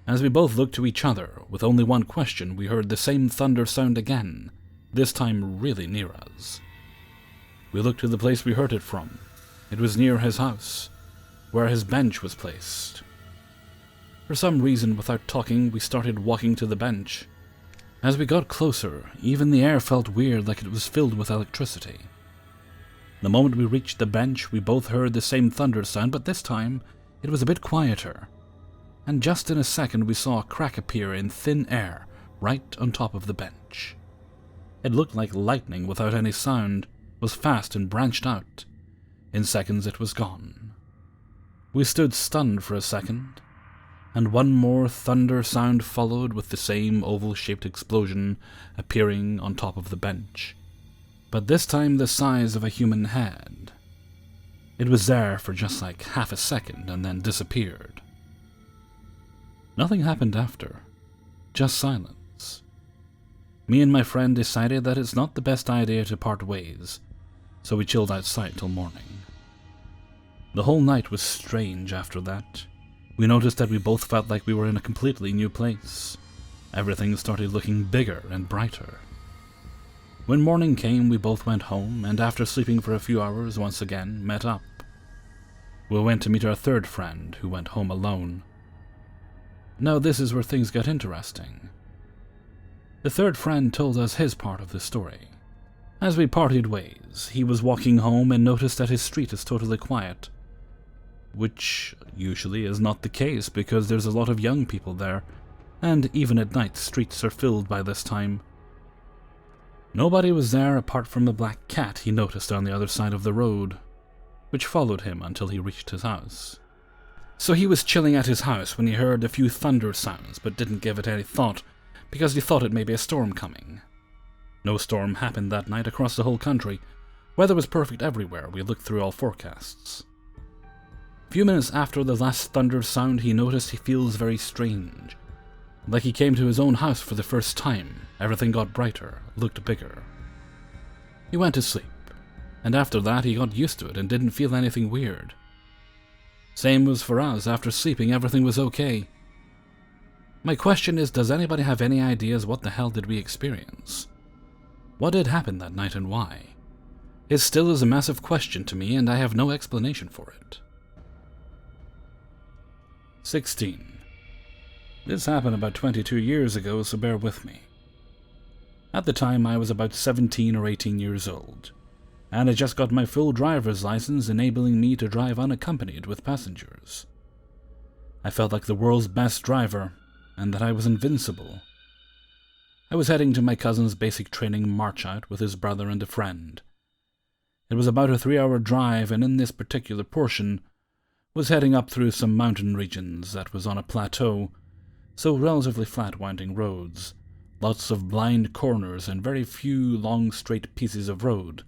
As we both looked to each other, with only one question, we heard the same thunder sound again, this time really near us. We looked to the place we heard it from. It was near his house, where his bench was placed. For some reason, without talking, we started walking to the bench. As we got closer, even the air felt weird, like it was filled with electricity. The moment we reached the bench, we both heard the same thunder sound, but this time it was a bit quieter. And just in a second we saw a crack appear in thin air right on top of the bench. It looked like lightning without any sound, was fast and branched out. In seconds it was gone. We stood stunned for a second, and one more thunder sound followed with the same oval-shaped explosion appearing on top of the bench, but this time the size of a human head. It was there for just like half a second and then disappeared. Nothing happened after, just silence. Me and my friend decided that it's not the best idea to part ways, so we chilled outside till morning. The whole night was strange after that. We noticed that we both felt like we were in a completely new place. Everything started looking bigger and brighter. When morning came, we both went home, and after sleeping for a few hours, once again met up. We went to meet our third friend, who went home alone. Now this is where things got interesting. The third friend told us his part of the story. As we parted ways, he was walking home and noticed that his street is totally quiet, which usually is not the case because there's a lot of young people there, and even at night streets are filled by this time. Nobody was there apart from the black cat he noticed on the other side of the road, which followed him until he reached his house. So he was chilling at his house when he heard a few thunder sounds, but didn't give it any thought because he thought it may be a storm coming. No storm happened that night across the whole country. Weather was perfect everywhere. We looked through all forecasts. A few minutes after the last thunder sound, he noticed he feels very strange. Like he came to his own house for the first time. Everything got brighter, looked bigger. He went to sleep, and after that he got used to it and didn't feel anything weird. Same was for us. After sleeping, everything was okay. My question is, does anybody have any ideas what the hell did we experience? What did happen that night and why? It still is a massive question to me, and I have no explanation for it. 16. This happened about 22 years ago, so bear with me. At the time, I was about 17 or 18 years old, and I just got my full driver's license, enabling me to drive unaccompanied with passengers. I felt like the world's best driver, and that I was invincible. I was heading to my cousin's basic training march-out with his brother and a friend. It was about a 3-hour drive, and in this particular portion, was heading up through some mountain regions that was on a plateau, so relatively flat winding roads, lots of blind corners and very few long straight pieces of road.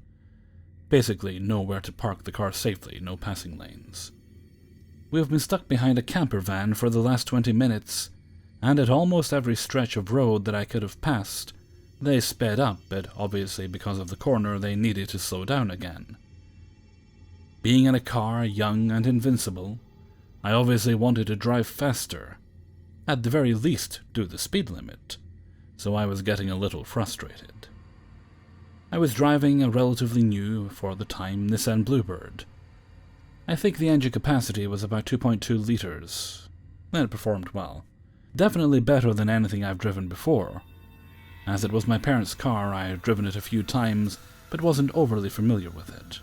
Basically nowhere to park the car safely, no passing lanes. We have been stuck behind a camper van for the last 20 minutes, and at almost every stretch of road that I could have passed, they sped up, but obviously because of the corner they needed to slow down again. Being in a car, young and invincible, I obviously wanted to drive faster, at the very least do the speed limit, so I was getting a little frustrated. I was driving a relatively new, for the time, Nissan Bluebird. I think the engine capacity was about 2.2 liters, and it performed well. Definitely better than anything I've driven before. As it was my parents' car, I had driven it a few times, but wasn't overly familiar with it.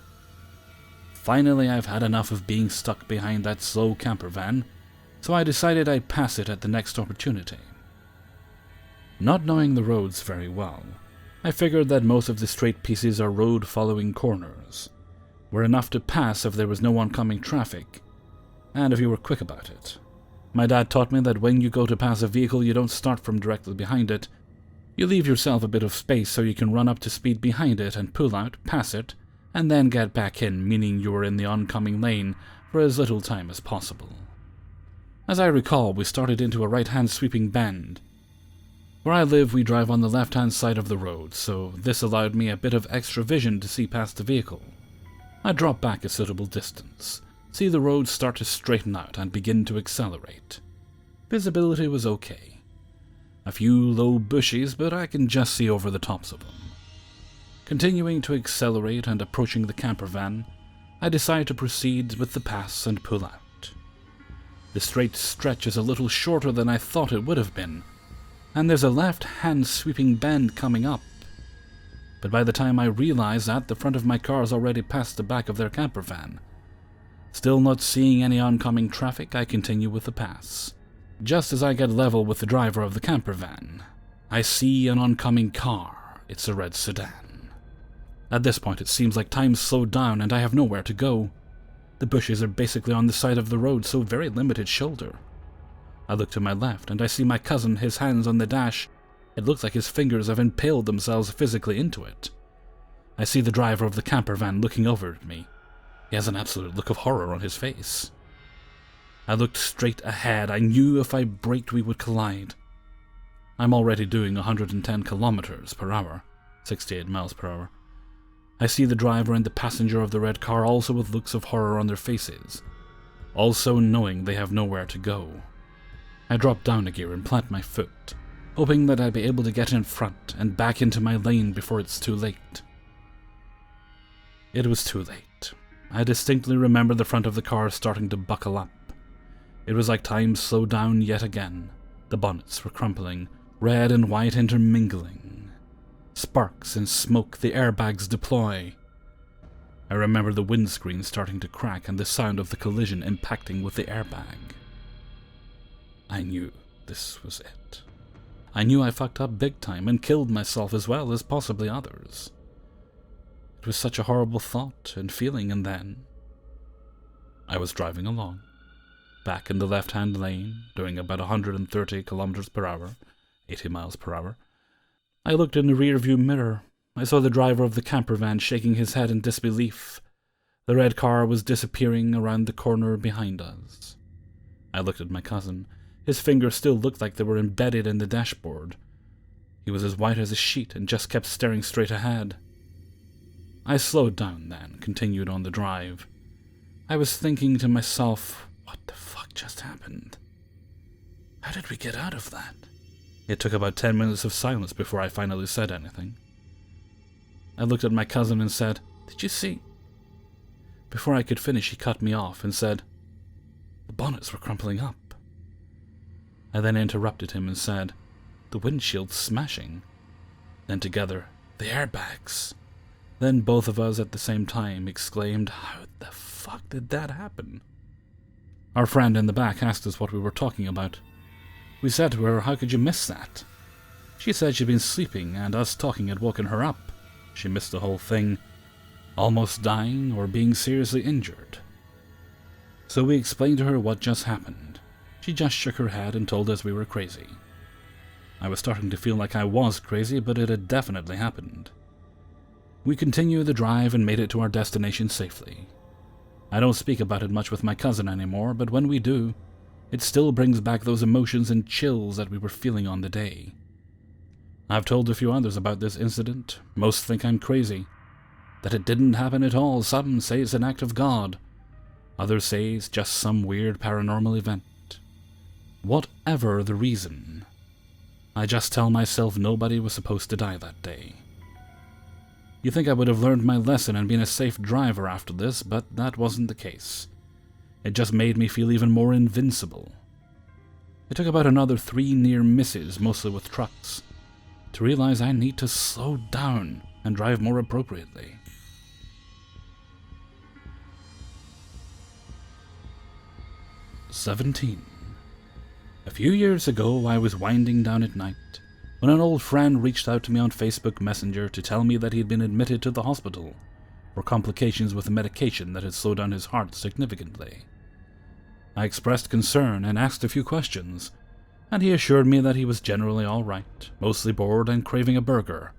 Finally, I've had enough of being stuck behind that slow camper van, so I decided I'd pass it at the next opportunity. Not knowing the roads very well, I figured that most of the straight pieces are road-following corners, were enough to pass if there was no oncoming traffic, and if you were quick about it. My dad taught me that when you go to pass a vehicle, you don't start from directly behind it. You leave yourself a bit of space so you can run up to speed behind it and pull out, pass it, and then get back in, meaning you are in the oncoming lane for as little time as possible. As I recall, we started into a right-hand sweeping bend. Where I live, we drive on the left-hand side of the road, so this allowed me a bit of extra vision to see past the vehicle. I dropped back a suitable distance, see the road start to straighten out and begin to accelerate. Visibility was okay. A few low bushes, but I can just see over the tops of them. Continuing to accelerate and approaching the camper van, I decide to proceed with the pass and pull out. The straight stretch is a little shorter than I thought it would have been, and there's a left-hand sweeping bend coming up. But by the time I realize that, the front of my car is already past the back of their camper van. Still not seeing any oncoming traffic, I continue with the pass. Just as I get level with the driver of the camper van, I see an oncoming car. It's a red sedan. At this point, it seems like time's slowed down and I have nowhere to go. The bushes are basically on the side of the road, so very limited shoulder. I look to my left and I see my cousin, his hands on the dash. It looks like his fingers have impaled themselves physically into it. I see the driver of the camper van looking over at me. He has an absolute look of horror on his face. I looked straight ahead. I knew if I braked we would collide. I'm already doing 110 kilometers per hour, 68 miles per hour. I see the driver and the passenger of the red car also with looks of horror on their faces, also knowing they have nowhere to go. I drop down a gear and plant my foot, hoping that I'd be able to get in front and back into my lane before it's too late. It was too late. I distinctly remember the front of the car starting to buckle up. It was like time slowed down yet again. The bonnets were crumpling, red and white intermingling. Sparks and smoke, the airbags deploy. I remember the windscreen starting to crack and the sound of the collision impacting with the airbag. I knew this was it. I knew I fucked up big time and killed myself as well as possibly others. It was such a horrible thought and feeling, and then I was driving along, back in the left-hand lane, doing about 130 kilometers per hour, 80 miles per hour. I looked in the rear-view mirror. I saw the driver of the camper van shaking his head in disbelief. The red car was disappearing around the corner behind us. I looked at my cousin. His fingers still looked like they were embedded in the dashboard. He was as white as a sheet and just kept staring straight ahead. I slowed down then, continued on the drive. I was thinking to myself, what the fuck just happened? How did we get out of that? It took about 10 minutes of silence before I finally said anything. I looked at my cousin and said, "Did you see?" Before I could finish, he cut me off and said, "The bonnets were crumpling up." I then interrupted him and said, "The windshield's smashing." Then together, "The airbags." Then both of us at the same time exclaimed, "How the fuck did that happen?" Our friend in the back asked us what we were talking about. We said to her, "How could you miss that?" She said she'd been sleeping and us talking had woken her up. She missed the whole thing, almost dying or being seriously injured. So we explained to her what just happened. She just shook her head and told us we were crazy. I was starting to feel like I was crazy, but it had definitely happened. We continued the drive and made it to our destination safely. I don't speak about it much with my cousin anymore, but when we do, it still brings back those emotions and chills that we were feeling on the day. I've told a few others about this incident. Most think I'm crazy, that it didn't happen at all. Some say it's an act of God. Others say it's just some weird paranormal event. Whatever the reason, I just tell myself nobody was supposed to die that day. You think I would have learned my lesson and been a safe driver after this, but that wasn't the case. It just made me feel even more invincible. It took about another 3 near misses, mostly with trucks, to realize I need to slow down and drive more appropriately. "17. A few years ago, I was winding down at night when an old friend reached out to me on Facebook Messenger to tell me that he'd been admitted to the hospital for complications with a medication that had slowed down his heart significantly. I expressed concern and asked a few questions, and he assured me that he was generally all right, mostly bored and craving a burger.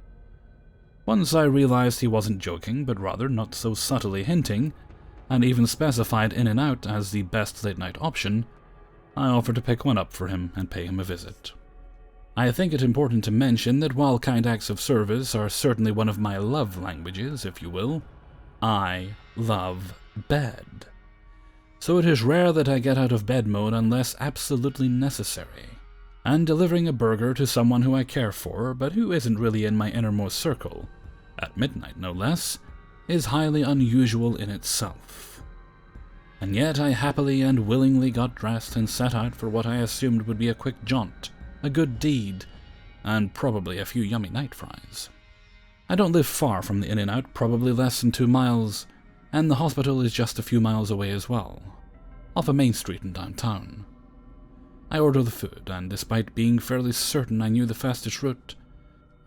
Once I realized he wasn't joking, but rather not so subtly hinting, and even specified In-N-Out as the best late-night option, I offered to pick one up for him and pay him a visit. I think it important to mention that while kind acts of service are certainly one of my love languages, if you will, I love bed. so it is rare that I get out of bed mode unless absolutely necessary. And delivering a burger to someone who I care for, but who isn't really in my innermost circle, at midnight no less, is highly unusual in itself. And yet I happily and willingly got dressed and set out for what I assumed would be a quick jaunt, a good deed, and probably a few yummy night fries. I don't live far from the In-N-Out, probably less than 2 miles, and the hospital is just a few miles away as well, off a main street in downtown. I order the food, and despite being fairly certain I knew the fastest route,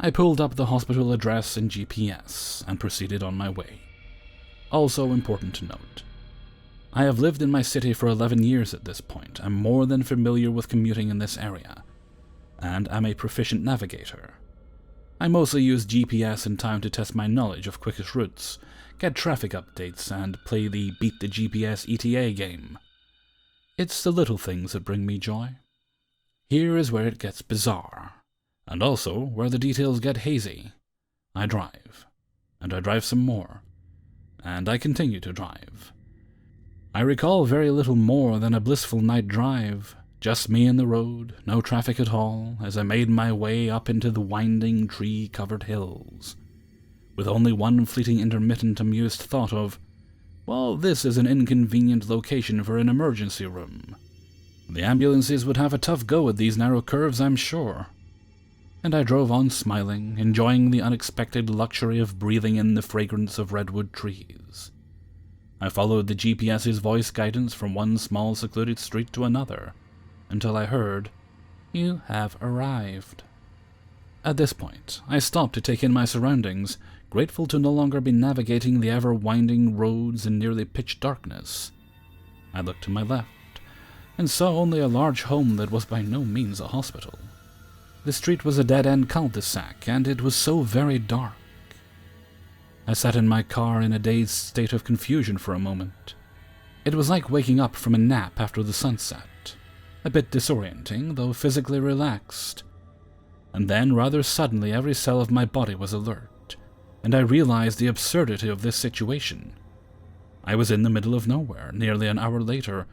I pulled up the hospital address in GPS and proceeded on my way. Also important to note, I have lived in my city for 11 years at this point. I'm more than familiar with commuting in this area, and am a proficient navigator. I mostly use GPS in town to test my knowledge of quickest routes, get traffic updates, and play the Beat the GPS ETA game. It's the little things that bring me joy. Here is where it gets bizarre, and also where the details get hazy. I drive, and I drive some more, and I continue to drive. I recall very little more than a blissful night drive, just me and the road, no traffic at all, as I made my way up into the winding, tree-covered hills, with only one fleeting intermittent amused thought of, well, this is an inconvenient location for an emergency room. The ambulances would have a tough go at these narrow curves, I'm sure. And I drove on smiling, enjoying the unexpected luxury of breathing in the fragrance of redwood trees. I followed the GPS's voice guidance from one small secluded street to another, until I heard, "You have arrived." At this point, I stopped to take in my surroundings, grateful to no longer be navigating the ever-winding roads in nearly pitch darkness. I looked to my left, and saw only a large home that was by no means a hospital. The street was a dead-end cul-de-sac, and it was so very dark. I sat in my car in a dazed state of confusion for a moment. It was like waking up from a nap after the sunset. A bit disorienting, though physically relaxed. And then, rather suddenly, every cell of my body was alert, and I realized the absurdity of this situation. I was in the middle of nowhere, nearly an hour later,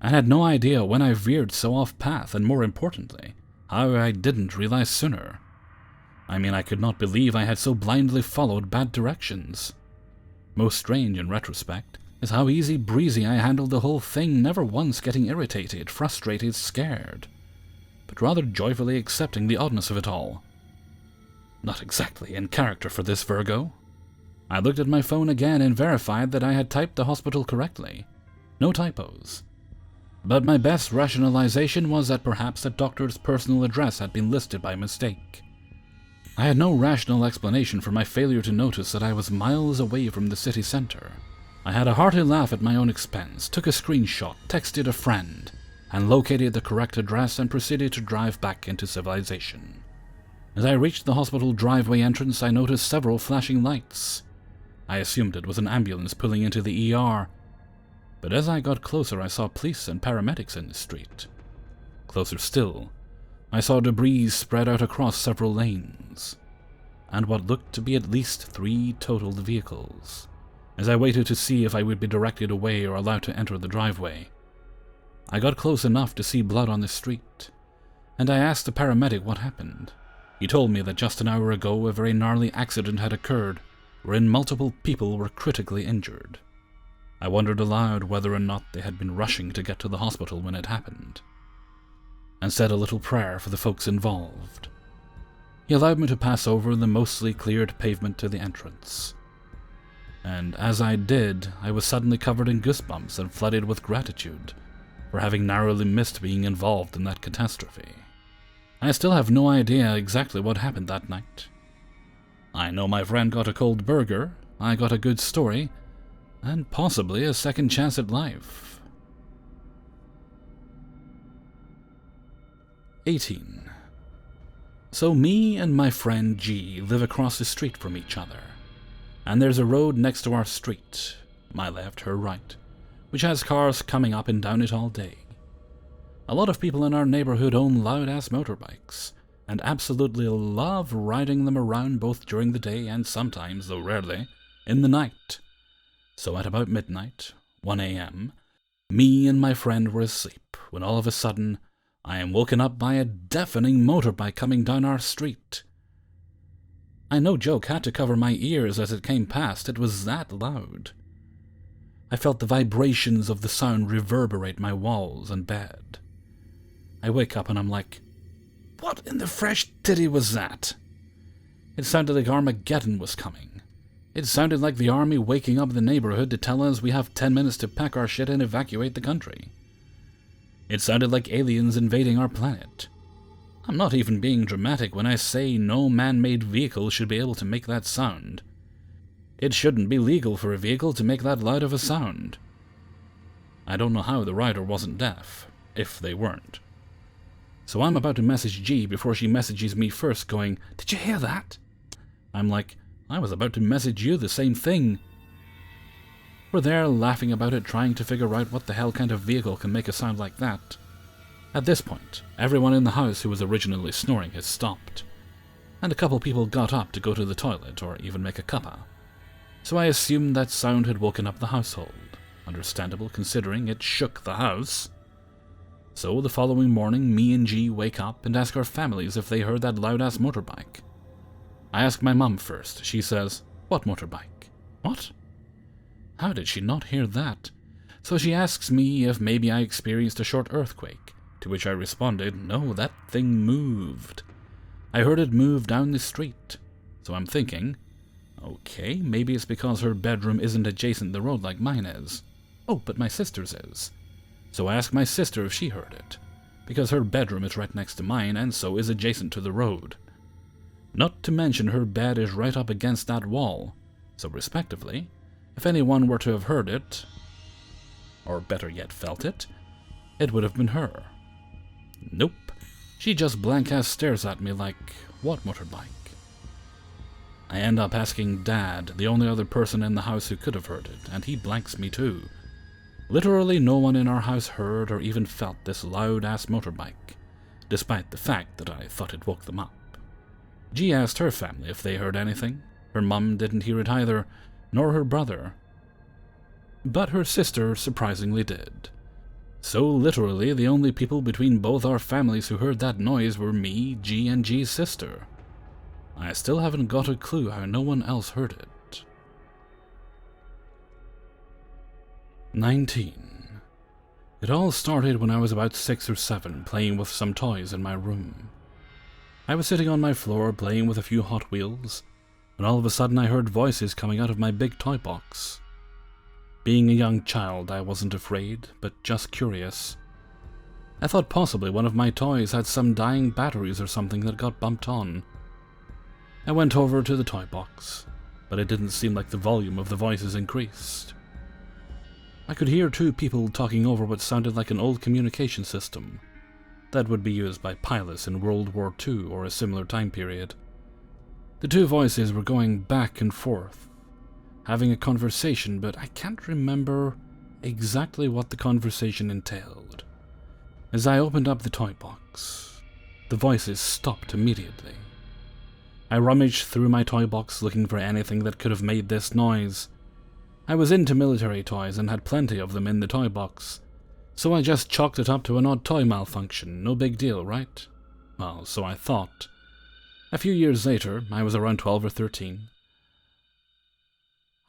and had no idea when I veered so off-path, and more importantly, how I didn't realize sooner. I mean, I could not believe I had so blindly followed bad directions. Most strange, in retrospect, is how easy-breezy I handled the whole thing, never once getting irritated, frustrated, scared, but rather joyfully accepting the oddness of it all. Not exactly in character for this Virgo. I looked at my phone again and verified that I had typed the hospital correctly. No typos. But my best rationalization was that perhaps the doctor's personal address had been listed by mistake. I had no rational explanation for my failure to notice that I was miles away from the city center. I had a hearty laugh at my own expense, took a screenshot, texted a friend, and located the correct address and proceeded to drive back into civilization. As I reached the hospital driveway entrance, I noticed several flashing lights. I assumed it was an ambulance pulling into the ER, but as I got closer I saw police and paramedics in the street. Closer still, I saw debris spread out across several lanes, and what looked to be at least 3 totaled vehicles. As I waited to see if I would be directed away or allowed to enter the driveway, I got close enough to see blood on the street, and I asked the paramedic what happened. He told me that just an hour ago a very gnarly accident had occurred, wherein multiple people were critically injured. I wondered aloud whether or not they had been rushing to get to the hospital when it happened, and said a little prayer for the folks involved. He allowed me to pass over the mostly cleared pavement to the entrance. And as I did, I was suddenly covered in goosebumps and flooded with gratitude for having narrowly missed being involved in that catastrophe. I still have no idea exactly what happened that night. I know my friend got a cold burger, I got a good story, and possibly a second chance at life. 18. So me and my friend G live across the street from each other, and there's a road next to our street, my left, her right, which has cars coming up and down it all day. A lot of people in our neighborhood own loud-ass motorbikes, and absolutely love riding them around both during the day and sometimes, though rarely, in the night. So at about midnight, 1 a.m., Me and my friend were asleep when all of a sudden I am woken up by a deafening motorbike coming down our street. I no joke had to cover my ears as it came past, it was that loud. I felt the vibrations of the sound reverberate my walls and bed. I wake up and I'm like, what in the fresh titty was that? It sounded like Armageddon was coming. It sounded like the army waking up the neighborhood to tell us we have 10 minutes to pack our shit and evacuate the country. It sounded like aliens invading our planet. I'm not even being dramatic when I say no man-made vehicle should be able to make that sound. It shouldn't be legal for a vehicle to make that loud of a sound. I don't know how the rider wasn't deaf, if they weren't. So I'm about to message G before she messages me first, going, "Did you hear that?" I'm like, I was about to message you the same thing. We're there laughing about it, trying to figure out what the hell kind of vehicle can make a sound like that. At this point, everyone in the house who was originally snoring has stopped, and a couple people got up to go to the toilet or even make a cuppa. So I assumed that sound had woken up the household, understandable considering it shook the house. So the following morning, me and G wake up and ask our families if they heard that loud-ass motorbike. I ask my mum first. She says, "What motorbike? What?" How did she not hear that? So she asks me if maybe I experienced a short earthquake, to which I responded, no, that thing moved. I heard it move down the street. So I'm thinking, okay, maybe it's because her bedroom isn't adjacent the road like mine is. Oh, but my sister's is. So I ask my sister if she heard it, because her bedroom is right next to mine and so is adjacent to the road. Not to mention her bed is right up against that wall, so respectively, if anyone were to have heard it, or better yet felt it, it would have been her. Nope. She just blank-ass stares at me like, what motorbike? I end up asking Dad, the only other person in the house who could have heard it, and he blanks me too. Literally no one in our house heard or even felt this loud-ass motorbike, despite the fact that I thought it woke them up. G asked her family if they heard anything. Her mum didn't hear it either, nor her brother. But her sister surprisingly did. So literally the only people between both our families who heard that noise were me, G, and G's sister. I still haven't got a clue how no one else heard it. 19. It all started when I was about 6 or 7, playing with some toys in my room. I was sitting on my floor playing with a few Hot Wheels, when all of a sudden I heard voices coming out of my big toy box. Being a young child, I wasn't afraid, but just curious. I thought possibly one of my toys had some dying batteries or something that got bumped on. I went over to the toy box, but it didn't seem like the volume of the voices increased. I could hear 2 people talking over what sounded like an old communication system that would be used by pilots in World War II or a similar time period. The 2 voices were going back and forth, having a conversation, but I can't remember exactly what the conversation entailed. As I opened up the toy box, the voices stopped immediately. I rummaged through my toy box looking for anything that could have made this noise. I was into military toys and had plenty of them in the toy box, so I just chalked it up to an odd toy malfunction, no big deal, right? Well, so I thought. A few years later, I was around 12 or 13.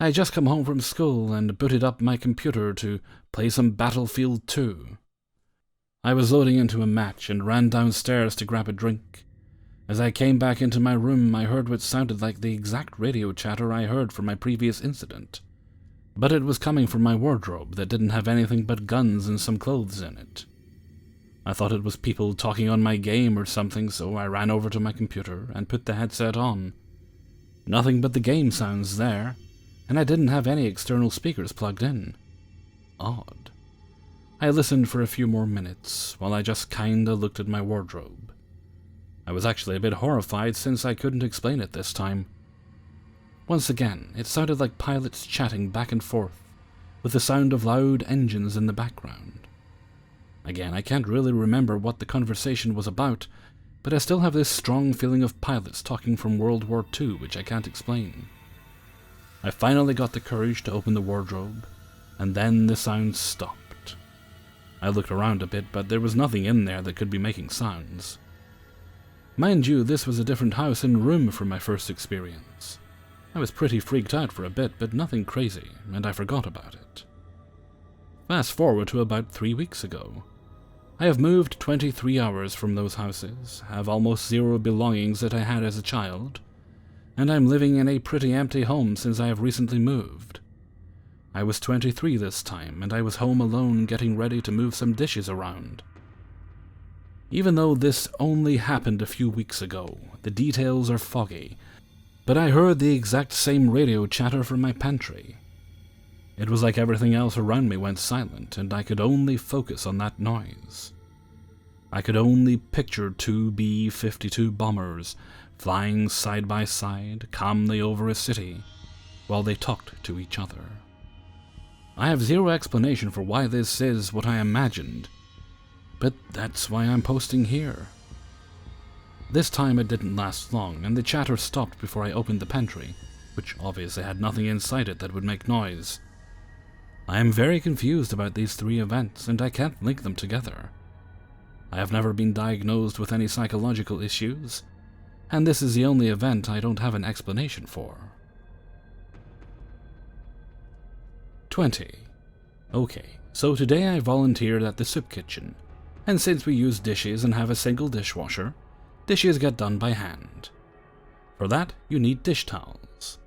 I had just come home from school and booted up my computer to play some Battlefield 2. I was loading into a match and ran downstairs to grab a drink. As I came back into my room, I heard what sounded like the exact radio chatter I heard from my previous incident. But it was coming from my wardrobe that didn't have anything but guns and some clothes in it. I thought it was people talking on my game or something, so I ran over to my computer and put the headset on. Nothing but the game sounds there, and I didn't have any external speakers plugged in. Odd. I listened for a few more minutes, while I just kinda looked at my wardrobe. I was actually a bit horrified since I couldn't explain it this time. Once again, it sounded like pilots chatting back and forth, with the sound of loud engines in the background. Again, I can't really remember what the conversation was about, but I still have this strong feeling of pilots talking from World War II, which I can't explain. I finally got the courage to open the wardrobe, and then the sound stopped. I looked around a bit, but there was nothing in there that could be making sounds. Mind you, this was a different house and room from my first experience. I was pretty freaked out for a bit, but nothing crazy, and I forgot about it. Fast forward to about 3 weeks ago. I have moved 23 hours from those houses, have almost zero belongings that I had as a child, and I'm living in a pretty empty home since I have recently moved. I was 23 this time, and I was home alone getting ready to move some dishes around. Even though this only happened a few weeks ago, the details are foggy, but I heard the exact same radio chatter from my pantry. It was like everything else around me went silent, and I could only focus on that noise. I could only picture 2 B-52 bombers flying side by side, calmly over a city, while they talked to each other. I have zero explanation for why this is what I imagined, but that's why I'm posting here. This time it didn't last long, and the chatter stopped before I opened the pantry, which obviously had nothing inside it that would make noise. I am very confused about these 3 events, and I can't link them together. I have never been diagnosed with any psychological issues, and this is the only event I don't have an explanation for. 20. Okay, so today I volunteered at the soup kitchen, and since we use dishes and have a single dishwasher, dishes get done by hand. For that, you need dish towels.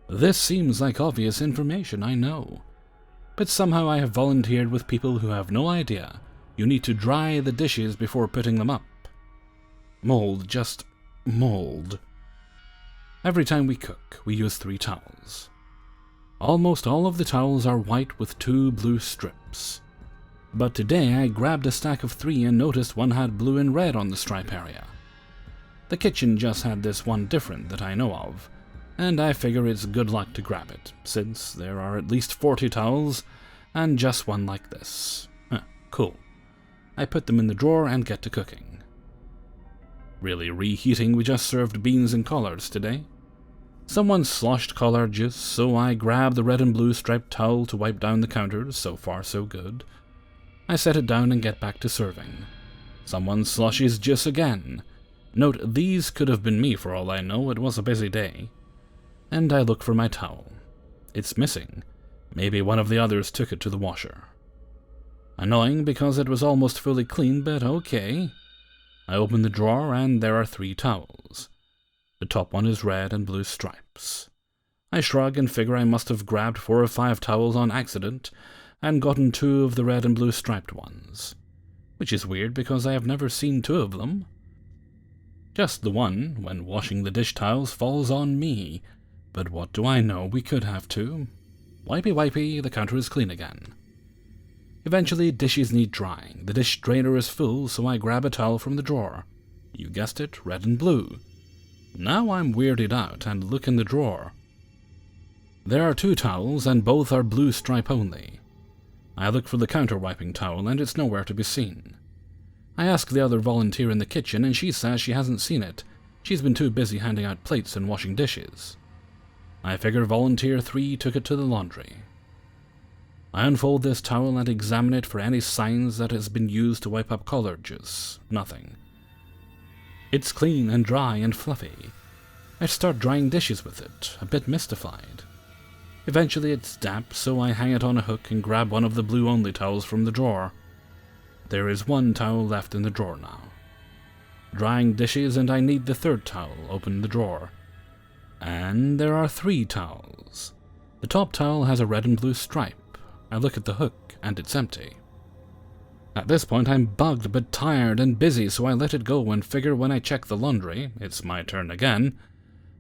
This seems like obvious information, I know, but somehow I have volunteered with people who have no idea you need to dry the dishes before putting them up. Mold, just mold. Every time we cook, we use 3 towels. Almost all of the towels are white with 2 blue strips. But today I grabbed a stack of 3 and noticed one had blue and red on the stripe area. The kitchen just had this one different that I know of, and I figure it's good luck to grab it, since there are at least 40 towels and just one like this. Cool. I put them in the drawer and get to cooking. Really reheating, we just served beans and collards today. Someone sloshed collard juice, so I grabbed the red and blue striped towel to wipe down the counters. So far so good. I set it down and get back to serving. Someone sloshes juice again. Note, these could have been me for all I know, it was a busy day. And I look for my towel. It's missing. Maybe one of the others took it to the washer. Annoying because it was almost fully clean, but okay. I open the drawer and there are 3 towels. The top one is red and blue stripes. I shrug and figure I must have grabbed 4 or 5 towels on accident and gotten 2 of the red and blue striped ones. Which is weird because I have never seen 2 of them. Just the one, when washing the dish towels, falls on me. But what do I know, we could have 2. Wipey wipey, the counter is clean again. Eventually, dishes need drying. The dish drainer is full, so I grab a towel from the drawer. You guessed it, red and blue. Now I'm weirded out and look in the drawer. There are 2 towels and both are blue stripe only. I look for the counter wiping towel and it's nowhere to be seen. I ask the other volunteer in the kitchen and she says she hasn't seen it. She's been too busy handing out plates and washing dishes. I figure volunteer 3 took it to the laundry. I unfold this towel and examine it for any signs that it has been used to wipe up collard juice. Nothing. It's clean and dry and fluffy. I start drying dishes with it, a bit mystified. Eventually it's damp, so I hang it on a hook and grab one of the blue-only towels from the drawer. There is 1 towel left in the drawer now. Drying dishes and I need the 3rd towel, open the drawer. And there are 3 towels. The top towel has a red and blue stripe. I look at the hook and it's empty. At this point I'm bugged but tired and busy, so I let it go and figure when I check the laundry, it's my turn again,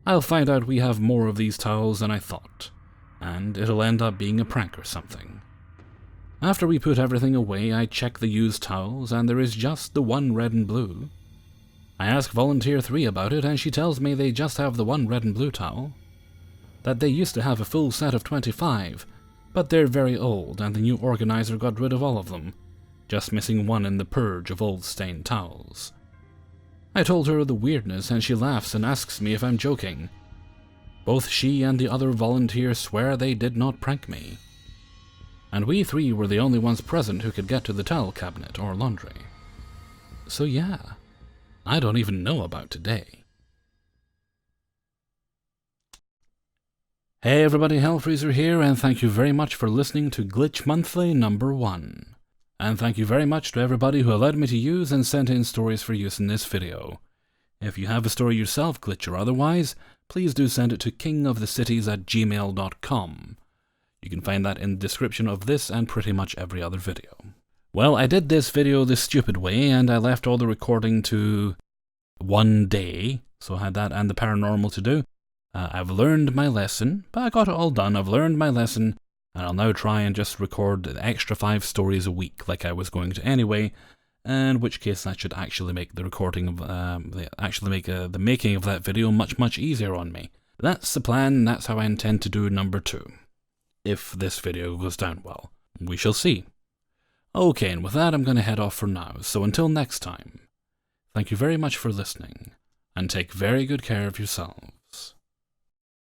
I'll find out we have more of these towels than I thought, and it'll end up being a prank or something. After we put everything away, I check the used towels and there is just the 1 red and blue. I ask volunteer 3 about it and she tells me they just have the 1 red and blue towel. That they used to have a full set of 25, but they're very old and the new organizer got rid of all of them, just missing 1 in the purge of old stained towels. I told her the weirdness and she laughs and asks me if I'm joking. Both she and the other volunteer swear they did not prank me. and we three were the only ones present who could get to the towel cabinet or laundry. So yeah, I don't even know about today. Hey everybody, Hellfreezer here, and thank you very much for listening to Glitch Monthly number 1. And thank you very much to everybody who allowed me to use and sent in stories for use in this video. If you have a story yourself, glitch or otherwise, please do send it to kingofthecities@gmail.com. You can find that in the description of this and pretty much every other video. Well, I did this video the stupid way, and I left all the recording to one day, so I had that and the paranormal to do. I've learned my lesson, but I got it all done. I've learned my lesson, and I'll now try and just record an extra 5 stories a week, like I was going to anyway, in which case that should actually make the recording of, the making of that video much easier on me. That's the plan, and that's how I intend to do number 2. If this video goes down well. We shall see. Okay, and with that I'm going to head off for now, so until next time, thank you very much for listening, and take very good care of yourselves.